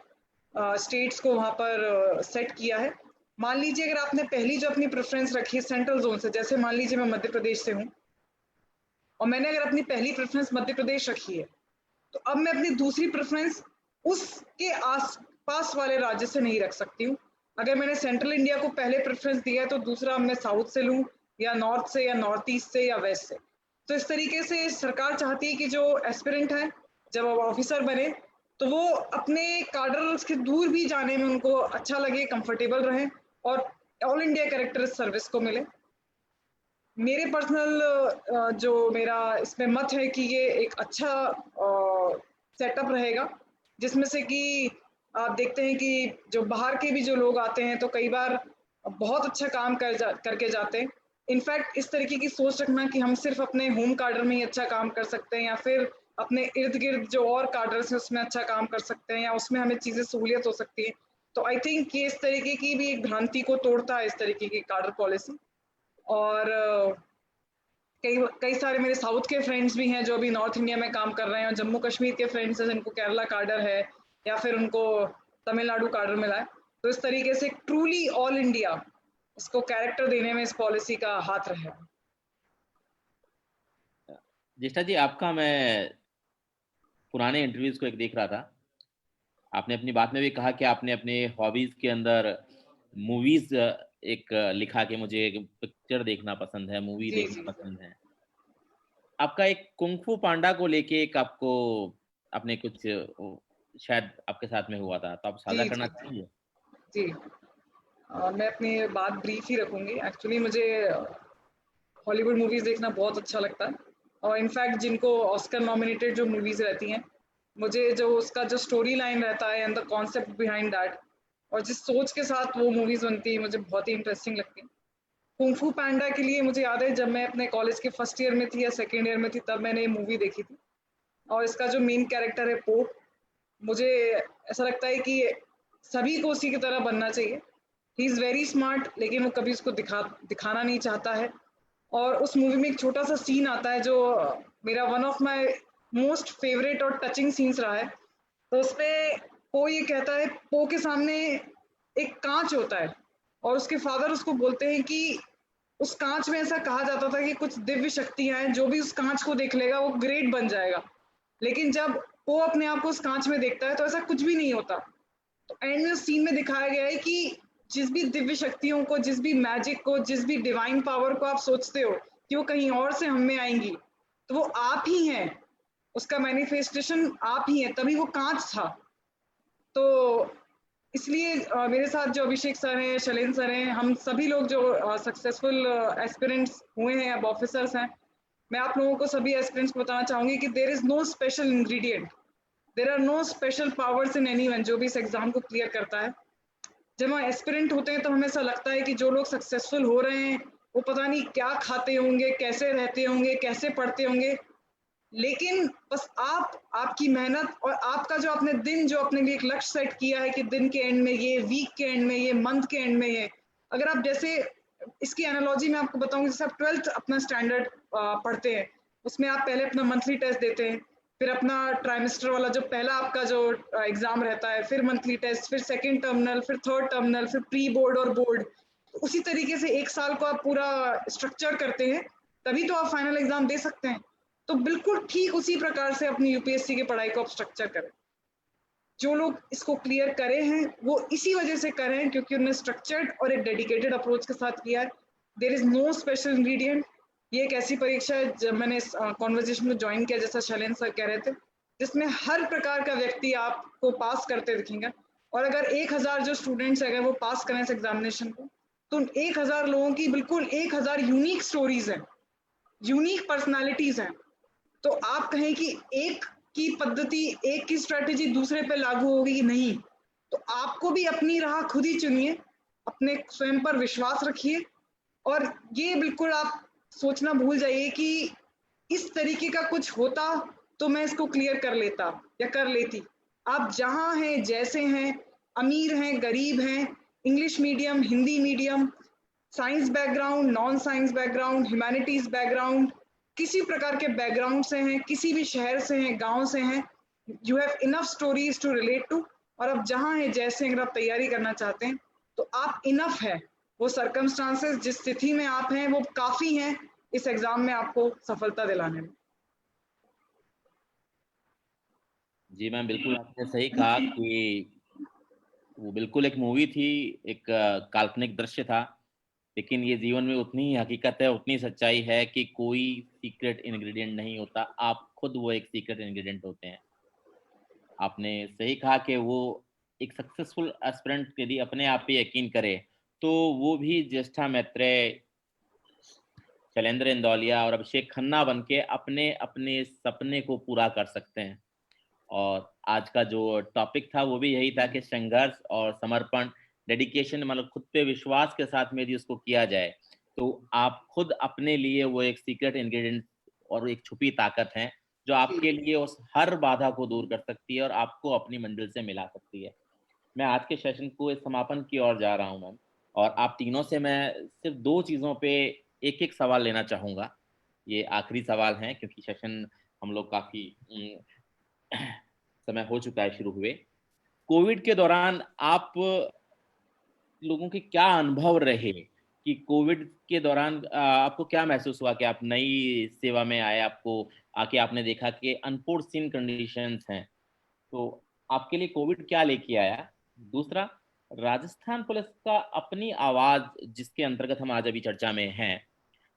स्टेट्स को वहाँ पर सेट किया है। मान लीजिए अगर आपने पहली जो अपनी प्रेफरेंस रखी है सेंट्रल जोन से, जैसे मान लीजिए मैं मध्य प्रदेश से हूँ और मैंने अगर अपनी पहली प्रेफरेंस मध्य प्रदेश रखी है, तो अब मैं अपनी दूसरी प्रेफरेंस उसके आस पास वाले राज्य से नहीं रख सकती हूँ। अगर मैंने सेंट्रल इंडिया को पहले प्रेफरेंस दिया है तो दूसरा मैं साउथ से लूँ, या नॉर्थ से, या नॉर्थ ईस्ट से, या वेस्ट से। तो इस तरीके से सरकार चाहती है कि जो एस्पिरेंट है, जब वो ऑफिसर बने, तो वो अपने कार्डर के दूर भी जाने में उनको अच्छा लगे, कंफर्टेबल रहे, और ऑल इंडिया कैरेक्टर सर्विस को मिले। मेरे पर्सनल जो मेरा इसमें मत है कि ये एक अच्छा सेटअप रहेगा, जिसमें से कि आप देखते हैं कि जो बाहर के भी जो लोग आते हैं तो कई बार बहुत अच्छा काम करके जाते हैं। इनफैक्ट इस तरीके की सोच रखना कि हम सिर्फ अपने होम कार्डर में ही अच्छा काम कर सकते हैं, या फिर अपने इर्द गिर्द जो और कार्डर्स हैं उसमें अच्छा काम कर सकते हैं, या उसमें हमें चीज़ें सहूलियत हो सकती है। तो आई थिंक ये इस तरीके की भी एक भ्रांति को तोड़ता है, इस तरीके की कार्डर पॉलिसी। और कई कई सारे मेरे साउथ के फ्रेंड्स भी हैं जो अभी नॉर्थ इंडिया में काम कर रहे हैं, और जम्मू कश्मीर के फ्रेंड्स हैं जिनको केरला कार्डर है या फिर उनको तमिलनाडु कार्डर मिला है। तो इस तरीके से ट्रूली ऑल इंडिया इसको कैरेक्टर देने में इस पॉलिसी का हाथ रहा है। ज्येष्ठा जी, आपका मैं पुराने इंटरव्यूज को एक देख रहा था, आपने अपनी बात में भी कहा कि आपने अपने हॉबीज के अंदर मूवीज एक लिखा कि मुझे एक पिक्चर देखना पसंद है, मूवी जी देखना जी पसंद है। आपका एक कुंग-फू पांडा को लेके एक आपको आपने कुछ शायद आपके साथ में हुआ था, तो आप साझा जी करना जी चाहेंगे? जी मैं अपनी बात ब्रीफ ही रखूंगी। एक्चुअली मुझे हॉलीवुड मूवीज देखना बहुत अच्छा लगता है, और इनफैक्ट जिनको ऑस्कर नॉमिनेटेड जो मूवीज रहती हैं मुझे जो उसका जो स्टोरी लाइन रहता है and the concept behind that और जिस सोच के साथ वो मूवीज बनती है मुझे बहुत ही इंटरेस्टिंग लगती है। कुंग फू पैंडा के लिए मुझे याद है जब मैं अपने कॉलेज के फर्स्ट ईयर में थी या सेकेंड ईयर में थी तब मैंने ये मूवी देखी थी। और इसका जो मेन कैरेक्टर है पो, मुझे ऐसा लगता है कि सभी को उसी की तरह बनना चाहिए। ही इज़ वेरी स्मार्ट लेकिन वो कभी उसको दिखाना नहीं चाहता है। और उस मूवी में एक छोटा सा सीन आता है जो मेरा one of my most favourite और टचिंग सीन्स रहा है। तो उसमें पो ये कहता है, पो के सामने एक कांच होता है और उसके फादर उसको बोलते हैं कि उस कांच में ऐसा कहा जाता था कि कुछ दिव्य शक्तियां हैं, जो भी उस कांच को देख लेगा वो ग्रेट बन जाएगा। लेकिन जब वो अपने आप को उस कांच में देखता है तो ऐसा कुछ भी नहीं होता। तो एंड में उस सीन में दिखाया गया है कि जिस भी दिव्य शक्तियों को, जिस भी मैजिक को, जिस भी डिवाइन पावर को आप सोचते हो कि वो कहीं और से हम में आएंगी, तो वो आप ही हैं, उसका मैनिफेस्टेशन आप ही है, तभी वो कांच था। तो इसलिए मेरे साथ जो अभिषेक सर हैं, शैलेंद्र सर हैं, हम सभी लोग जो सक्सेसफुल एस्पिरेंट्स हुए हैं अब ऑफिसर्स हैं, मैं आप लोगों को सभी एस्पिरेंट्स को बताना चाहूंगी कि there is no special ingredient, there are no special powers in anyone जो भी इस एग्जाम को क्लियर करता है। जब हम एस्पिरेंट होते हैं तो हमें ऐसा लगता है कि जो लोग सक्सेसफुल हो रहे हैं वो पता नहीं क्या खाते होंगे, कैसे रहते होंगे, कैसे पढ़ते होंगे। लेकिन बस आपकी मेहनत और आपका जो आपने दिन जो अपने लिए एक लक्ष्य सेट किया है कि दिन के एंड में ये, वीक के एंड में ये, मंथ के एंड में ये, अगर आप जैसे इसकी एनालॉजी मैं आपको बताऊंगी, जैसे आप 12th अपना स्टैंडर्ड पढ़ते हैं, उसमें आप पहले अपना मंथली टेस्ट देते हैं, फिर अपना ट्राइमेस्टर वाला जो पहला आपका जो एग्जाम रहता है, फिर मंथली टेस्ट, फिर सेकेंड टर्मिनल, फिर थर्ड टर्मिनल, फिर प्री बोर्ड और बोर्ड। उसी तरीके से एक साल को आप पूरा स्ट्रक्चर करते हैं, तभी तो आप फाइनल एग्जाम दे सकते हैं। तो बिल्कुल ठीक उसी प्रकार से अपनी यूपीएससी की पढ़ाई को आप स्ट्रक्चर करें। जो लोग इसको क्लियर करे हैं वो इसी वजह से करे हैं क्योंकि उन्होंने स्ट्रक्चर्ड और एक डेडिकेटेड अप्रोच के साथ किया है। There is no special ingredient. ये एक ऐसी परीक्षा है, जब मैंने इस कॉन्वर्जेशन में ज्वाइन किया, जैसा शैलेंद्र सर कह रहे थे, जिसमें हर प्रकार का व्यक्ति आपको पास करते दिखेंगे। और अगर 1000 जो स्टूडेंट्स अगर वो पास करें इस एग्जामिनेशन को, तो 1000 लोगों की बिल्कुल 1000 यूनिक स्टोरीज हैं, यूनिक पर्सनैलिटीज हैं। तो आप कहें कि एक की पद्धति, एक की स्ट्रेटेजी दूसरे पे लागू होगी कि नहीं, तो आपको भी अपनी राह खुद ही चुनिए, अपने स्वयं पर विश्वास रखिए और ये बिल्कुल आप सोचना भूल जाइए कि इस तरीके का कुछ होता तो मैं इसको क्लियर कर लेता या कर लेती। आप जहां हैं, जैसे हैं, अमीर हैं, गरीब हैं, English medium, Hindi medium, science background, non science background, humanities background, किसी प्रकार के बैकग्राउंड से हैं, किसी भी शहर से हैं, गांव से हैं, you have enough stories to relate to. और अब जहां हैं, जैसे अगर आप तैयारी करना चाहते हैं तो आप इनफ है। वो सर्कमस्टांसेस जिस स्थिति में आप हैं वो काफी हैं इस एग्जाम में आपको सफलता दिलाने में। जी मैम, बिल्कुल आपने सही कहा कि वो बिल्कुल एक मूवी थी, एक काल्पनिक दृश्य था, लेकिन ये जीवन में उतनी ही हकीकत है, उतनी सच्चाई है कि कोई सीक्रेट इंग्रेडिएंट नहीं होता, आप खुद वो एक सीक्रेट इंग्रेडिएंट होते हैं। आपने सही कहा कि वो एक सक्सेसफुल एस्पिरेंट यदि अपने आप पे यकीन करे तो वो भी ज्येष्ठा मैत्रेय, शैलेंद्र इंदौलिया और अभिषेक खन्ना बन के अपने अपने सपने को पूरा कर सकते हैं। और आज का जो टॉपिक था वो भी यही था कि संघर्ष और समर्पण, डेडिकेशन, मतलब खुद पे विश्वास के साथ में यदि उसको किया जाए तो आप खुद अपने लिए वो एक सीक्रेट इंग्रेडिएंट और एक छुपी ताकत है जो आपके लिए उस हर बाधा को दूर कर सकती है और आपको अपनी मंजिल से मिला सकती है। मैं आज के सेशन को इस समापन की ओर जा रहा हूं मैम, और आप तीनों से मैं सिर्फ 2 चीज़ों पे एक एक सवाल लेना चाहूँगा। ये आखिरी सवाल हैं क्योंकि सेशन हम लोग काफ़ी समय हो चुका है शुरू हुए। कोविड के दौरान आप लोगों के क्या अनुभव रहे कि कोविड के दौरान आपको क्या महसूस हुआ कि आप नई सेवा में आए, आपको आके आपने देखा कि अनफोर्सीन कंडीशंस हैं, तो आपके लिए कोविड क्या लेके आया? दूसरा, राजस्थान पुलिस का अपनी आवाज जिसके अंतर्गत हम आज अभी चर्चा में हैं,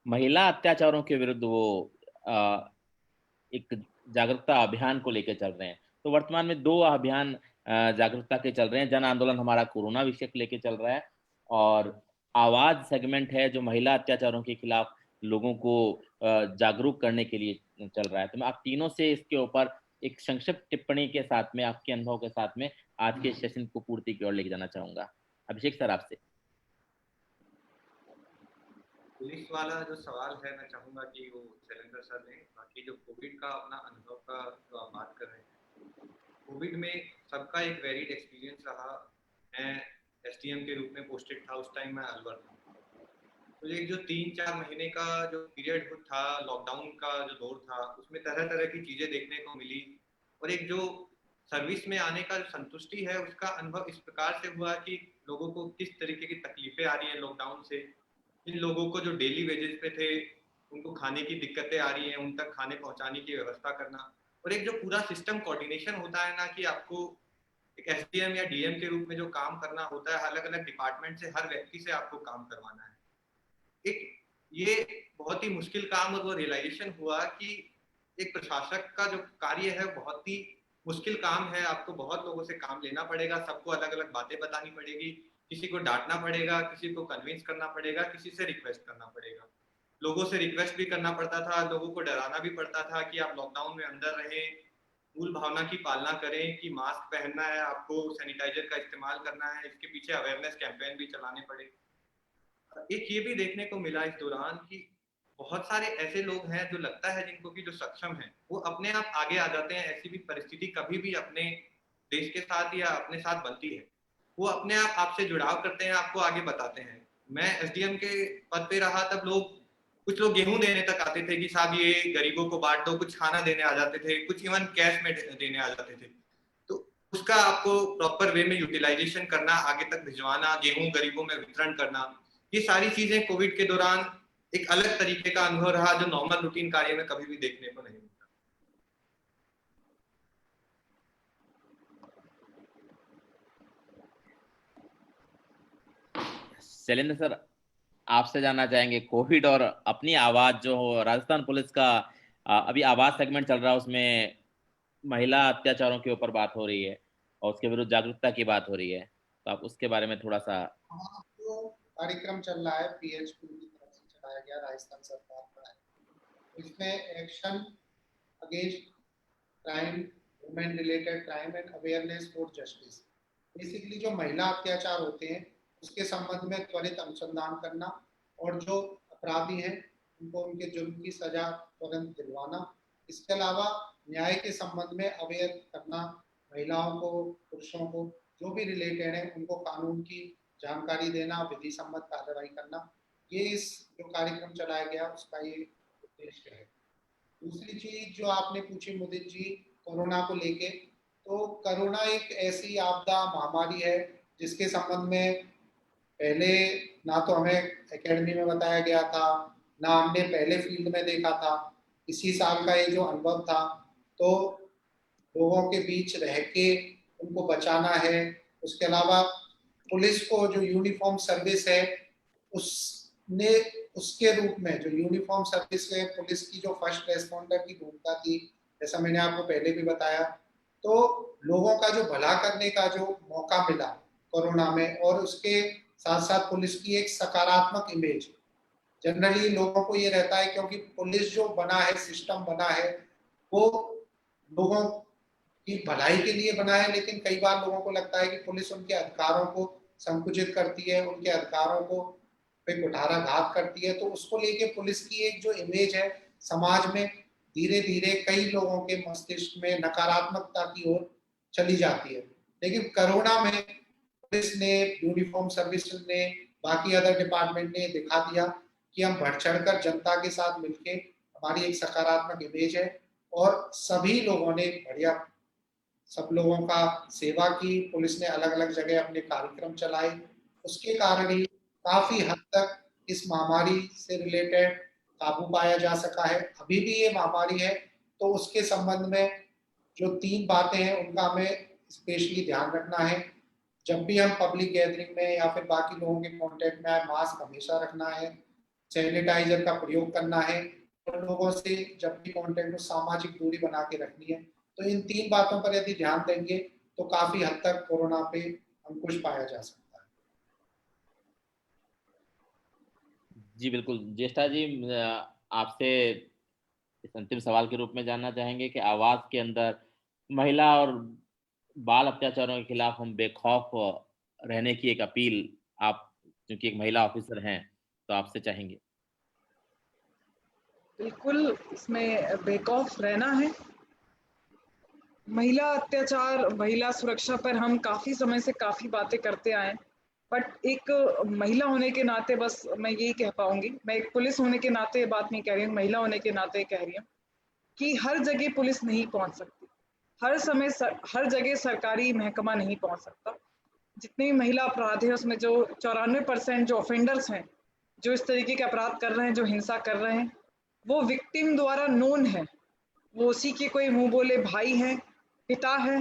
महिला अत्याचारों के विरुद्ध वो एक जागरूकता अभियान को लेकर चल रहे हैं। तो वर्तमान में 2 अभियान जागरूकता के चल रहे हैं। जन आंदोलन हमारा कोरोना विषय को लेकर चल रहा है और आवाज सेगमेंट है जो महिला अत्याचारों के खिलाफ लोगों को जागरूक करने के लिए चल रहा है। तो मैं आप तीनों से इसके ऊपर एक संक्षिप्त टिप्पणी के साथ में, आपके अनुभव के साथ में आज के सेशन को पूर्ति की ओर लेके जाना चाहूंगा। अभिषेक सर आपसे। पुलिस वाला जो सवाल है मैं चाहूंगा कि वो शैलेंद्र सर ने, बाकी जो कोविड का अपना अनुभव का जो आप बात कर रहे हैं, कोविड में सबका एक वेरिड एक्सपीरियंस रहा। मैं एसडीएम के रूप में पोस्टेड था, उस टाइम मैं अलवर था। तो ये जो 3-4 महीने का जो पीरियड था, लॉकडाउन का जो दौर था, उसमें तरह तरह की चीजें देखने को मिली। और एक जो सर्विस में आने का जो संतुष्टि है, उसका अनुभव इस प्रकार से हुआ कि लोगों को किस तरीके की तकलीफें आ रही हैं लॉकडाउन से। इन लोगों को जो डेली वेजेस पे थे, उनको खाने की दिक्कतें आ रही हैं, उन तक खाने पहुंचाने की व्यवस्था करना। और एक जो पूरा सिस्टम कोऑर्डिनेशन होता है ना, कि आपको एक एसडीएम या डीएम के रूप में जो काम करना होता है, अलग अलग डिपार्टमेंट से हर व्यक्ति से आपको काम करवाना है। एक ये बहुत ही मुश्किल काम, और वो रियलाइजेशन हुआ कि एक प्रशासक का जो कार्य है बहुत ही मुश्किल काम है। आपको बहुत लोगों से काम लेना पड़ेगा, सबको अलग अलग बातें बतानी पड़ेगी, किसी को डांटना पड़ेगा, किसी को कन्विंस करना पड़ेगा, किसी से रिक्वेस्ट करना पड़ेगा। लोगों से रिक्वेस्ट भी करना पड़ता था, लोगों को डराना भी पड़ता था कि आप लॉकडाउन में अंदर रहें, मूल भावना की पालना करें कि मास्क पहनना है, आपको सैनिटाइजर का इस्तेमाल करना है। इसके पीछे अवेयरनेस कैंपेन भी चलाने पड़े। एक ये भी देखने को मिला इस दौरान कि बहुत सारे ऐसे लोग हैं जो लगता है जिनको कि जो सक्षम हैं, वो अपने आप आगे आ जाते हैं। ऐसी भी परिस्थिति कभी भी अपने देश के साथ या अपने साथ बनती है, वो अपने आप आपसे जुड़ाव करते हैं, आपको आगे बताते हैं। मैं एसडीएम के पद पे रहा तब कुछ लोग गेहूं देने तक आते थे कि साहब ये गरीबों को बांट दो, कुछ खाना देने आ जाते थे, कुछ इवन कैश में देने आ जाते थे। तो उसका आपको प्रॉपर वे में यूटिलाइजेशन करना, आगे तक भिजवाना, गेहूं गरीबों में वितरण करना, ये सारी चीजें कोविड के दौरान एक अलग तरीके का अनुभव रहा, जो नॉर्मल रूटीन कार्य में कभी भी देखने को नहीं मिलता। शैलेंद्र सर आपसे जानना चाहेंगे, कोविड और अपनी आवाज जो हो, राजस्थान पुलिस का अभी आवाज सेगमेंट चल रहा है, उसमें महिला अत्याचारों के ऊपर बात हो रही है और उसके विरुद्ध जागरूकता की बात हो रही है, तो आप उसके बारे में थोड़ा सा। हाँ, जो कार्यक्रम चल रहा है पीएचपी की तरफ से चलाया गया, राजस्थान सरकार का है, इसमें action against crime, women related crime and awareness for justice. Basically जो महिला अत्याचार होते हैं उसके संबंध में त्वरित अनुसंधान करना, और जो अपराधी हैं उनको उनके जुर्म की सजा तुरंत दिलवाना। इसके अलावा न्याय के संबंध में अवेयर करना, महिलाओं को, पुरुषों को, जो भी रिलेटेड है उनको कानून की जानकारी देना, विधि सम्मत कार्रवाई करना। ये इस जो कार्यक्रम चलाया गया उसका ये उद्देश्य है। दूसरी चीज जो आपने पूछी मुदित जी, कोरोना को लेके, तो कोरोना एक ऐसी आपदा महामारी है जिसके संबंध में पहले ना तो हमें एकेडमी में बताया गया था, ना हमने पहले फील्ड में देखा था। इसी साल का ये जो अनुभव था, तो लोगों के बीच रह के उनको बचाना है। उसके अलावा पुलिस को जो यूनिफॉर्म सर्विस है, उसने उसके रूप में जो यूनिफॉर्म सर्विस है पुलिस की, जो फर्स्ट रेस्पॉन्डर की भूमिका थी, जैसा मैंने आपको पहले भी बताया, तो लोगों का जो भला करने का जो मौका मिला कोरोना में, और उसके साथ साथ पुलिस की एक सकारात्मक इमेज, जनरली लोगों को ये रहता है क्योंकि पुलिस जो बना है, सिस्टम बना है, वो लोगों की भलाई के लिए बना है, लेकिन कई बार लोगों को लगता है कि पुलिस उनके अधिकारों को संकुचित करती है, उनके अधिकारों को पे कुठाराघात करती है। तो उसको लेके पुलिस की एक जो इमेज है समाज में, धीरे धीरे कई लोगों के मस्तिष्क में नकारात्मकता की ओर चली जाती है। लेकिन कोरोना में पुलिस ने, यूनिफॉर्म सर्विस ने, बाकी अदर डिपार्टमेंट ने दिखा दिया कि हम बढ़ चढ़कर जनता के साथ मिलके, हमारी एक सकारात्मक इमेज है, और सभी लोगों ने बढ़िया, सब लोगों का सेवा की। पुलिस ने अलग अलग जगह अपने कार्यक्रम चलाए, उसके कारण ही काफी हद तक इस महामारी से रिलेटेड काबू पाया जा सका है। अभी भी ये महामारी है, तो उसके संबंध में जो 3 बातें हैं उनका हमें स्पेशली ध्यान रखना है। जब भी हम पब्लिक गैदरिंग में या फिर बाकी लोगों के कांटेक्ट में आए, मास्क हमेशा रखना है, सैनिटाइजर का प्रयोग करना है, और लोगों से जब भी कांटेक्ट में सामाजिक दूरी बना के रखनी है। तो इन 3 बातों पर यदि ध्यान देंगे तो काफी हद तक कोरोना पे अंकुश पाया जा सकता है। जी बिल्कुल ज्येष्ठा जी, आपसे इस अंतिम सवाल के रूप में जानना चाहेंगे कि आवाज के अंदर महिला और बाल अत्याचारों के खिलाफ हम बेखौफ रहने की एक अपील आप, क्योंकि एक महिला ऑफिसर हैं, तो आपसे चाहेंगे। बिल्कुल इसमें बेखौफ रहना है। महिला अत्याचार, महिला सुरक्षा पर हम काफ़ी समय से काफ़ी बातें करते आए हैं, बट एक महिला होने के नाते बस मैं यही कह पाऊँगी, मैं एक पुलिस होने के नाते ये बात नहीं कह रही हूँ, महिला होने के नाते कह रही हूँ कि हर जगह पुलिस नहीं पहुँच सकती। हर जगह सरकारी महकमा नहीं पहुँच सकता। जितने भी महिला अपराध हैं उसमें जो 94% जो ऑफेंडर्स हैं, जो इस तरीके के अपराध कर रहे हैं, जो हिंसा कर रहे हैं, वो विक्टिम द्वारा नोन है। वो उसी के कोई मुँह बोले भाई हैं, पिता है,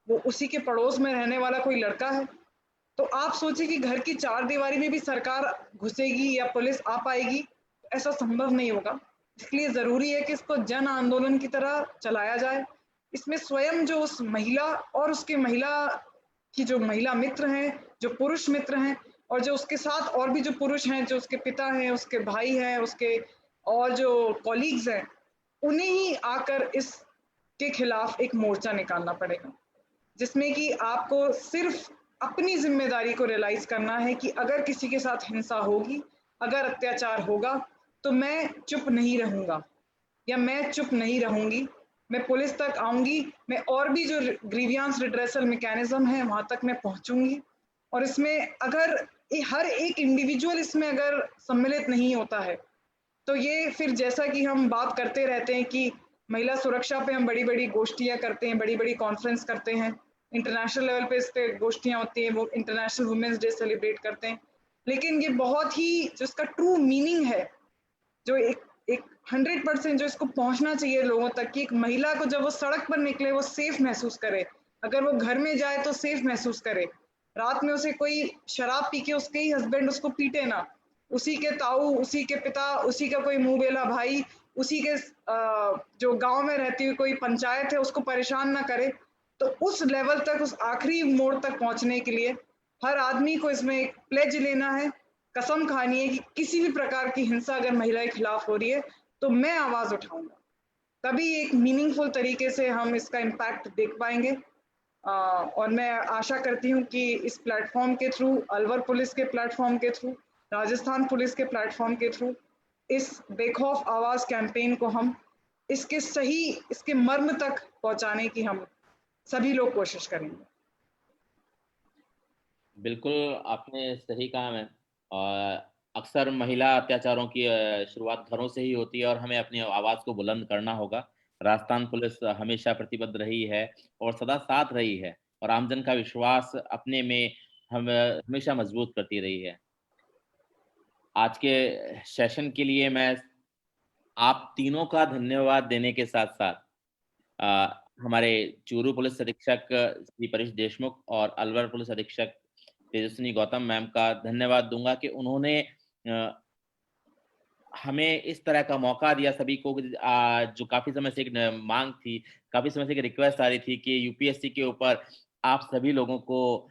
वो उसी के पड़ोस में रहने वाला कोई लड़का है। तो आप सोचिए कि घर की चार दीवारी में भी सरकार घुसेगी या पुलिस आ पाएगी, ऐसा संभव नहीं होगा। इसलिए ज़रूरी है कि इसको जन आंदोलन की तरह चलाया जाए। इसमें स्वयं जो उस महिला और उसके महिला की जो महिला मित्र हैं, जो पुरुष मित्र हैं और जो उसके साथ और भी जो पुरुष हैं, जो उसके पिता हैं, उसके भाई हैं, उसके और जो कॉलीग्स हैं, उन्हें ही आकर इसके खिलाफ एक मोर्चा निकालना पड़ेगा, जिसमें कि आपको सिर्फ अपनी जिम्मेदारी को रियलाइज करना है कि अगर किसी के साथ हिंसा होगी, अगर अत्याचार होगा, तो मैं चुप नहीं रहूंगा या मैं चुप नहीं रहूंगी। मैं पुलिस तक आऊंगी, मैं और भी जो ग्रीवियंस रिड्रेसल मैकेनिज्म है वहां तक मैं पहुंचूंगी। और इसमें अगर हर एक इंडिविजुअल इसमें अगर सम्मिलित नहीं होता है, तो ये फिर जैसा कि हम बात करते रहते हैं कि महिला सुरक्षा पे हम बड़ी-बड़ी गोष्ठियाँ करते हैं, बड़ी-बड़ी कॉन्फ्रेंस करते हैं, इंटरनेशनल लेवल पे इस पे गोष्ठियाँ होती हैं, वो इंटरनेशनल वुमेन्स डे सेलिब्रेट करते हैं। लेकिन ये बहुत ही जो इसका ट्रू मीनिंग है, जो एक एक 100% जो इसको पहुँचना चाहिए लोगों तक कि एक महिला को जब वो सड़क पर निकले, वो सेफ महसूस करे। अगर वो घर में जाए तो सेफ महसूस करे। रात में उसे कोई शराब पी के उसके ही हस्बैंड उसको पीटे ना। उसी के ताऊ, उसी के पिता, उसी का कोई मुँह बेला भाई, उसी के जो गाँव में रहती हुई कोई पंचायत है उसको परेशान ना करे। तो उस लेवल तक, उस आखिरी मोड़ तक पहुँचने के लिए हर आदमी को इसमें एक प्लेज लेना है, कसम खानी है कि किसी भी प्रकार की हिंसा अगर महिला के खिलाफ हो रही है, तो मैं आवाज़ उठाऊँगा। तभी एक मीनिंगफुल तरीके से हम इसका इम्पैक्ट देख पाएँगे। और मैं आशा करती हूँ कि इस प्लेटफॉर्म के थ्रू, अलवर पुलिस के प्लेटफॉर्म के थ्रू, राजस्थान पुलिस के प्लेटफॉर्म के थ्रू इस बेखौफ आवाज़ कैंपेन को हम इसके मर्म तक पहुँचाने की हम सभी लोग कोशिश करेंगे। बिल्कुल आपने सही कहा मैम। और अक्सर महिला अत्याचारों की शुरुआत घरों से ही होती है और हमें अपनी आवाज़ को बुलंद करना होगा। राजस्थान पुलिस हमेशा प्रतिबद्ध रही है और सदा साथ रही है और आमजन का विश्वास अपने में हम हमेशा मजबूत करती रही है। आज के सेशन के लिए मैं आप तीनों का धन्यवाद देने के साथ-साथ हमारे चूरू पुलिस अधीक्षक श्री परेश देशमुख और अलवर पुलिस अधीक्षक तेजस्विनी गौतम मैम का धन्यवाद दूँगा कि उन्होंने हमें इस तरह का मौका दिया सभी को, जो काफ़ी समय से एक माँग थी, काफ़ी समय से एक रिक्वेस्ट आ रही थी कि यूपीएससी के ऊपर आप सभी लोगों को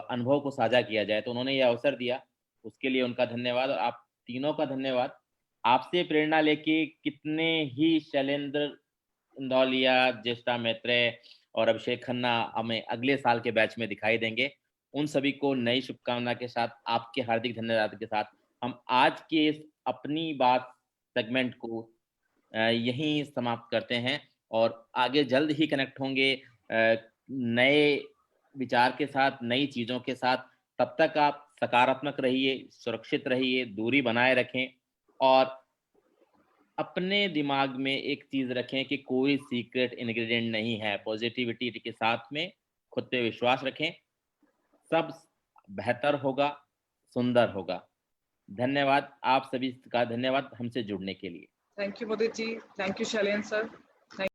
अनुभव को साझा किया जाए, तो उन्होंने ये अवसर दिया, उसके लिए उनका धन्यवाद। और आप तीनों का धन्यवाद। आपसे प्रेरणा लेके कितने ही शैलेंद्र इंदौलिया, ज्येष्ठा मैत्रेय और अभिषेक खन्ना हमें अगले साल के बैच में दिखाई देंगे। उन सभी को नई शुभकामना के साथ, आपके हार्दिक धन्यवाद के साथ हम आज के इस अपनी बात सेगमेंट को यहीं समाप्त करते हैं और आगे जल्द ही कनेक्ट होंगे नए विचार के साथ, नई चीज़ों के साथ। तब तक आप सकारात्मक रहिए, सुरक्षित रहिए, दूरी बनाए रखें और अपने दिमाग में एक चीज़ रखें कि कोई सीक्रेट इंग्रेडिएंट नहीं है। पॉजिटिविटी के साथ में खुद पे विश्वास रखें, सब बेहतर होगा, सुंदर होगा। धन्यवाद, आप सभी का धन्यवाद हमसे जुड़ने के लिए। Thank you Mudit ji, thank you Shailendra sir.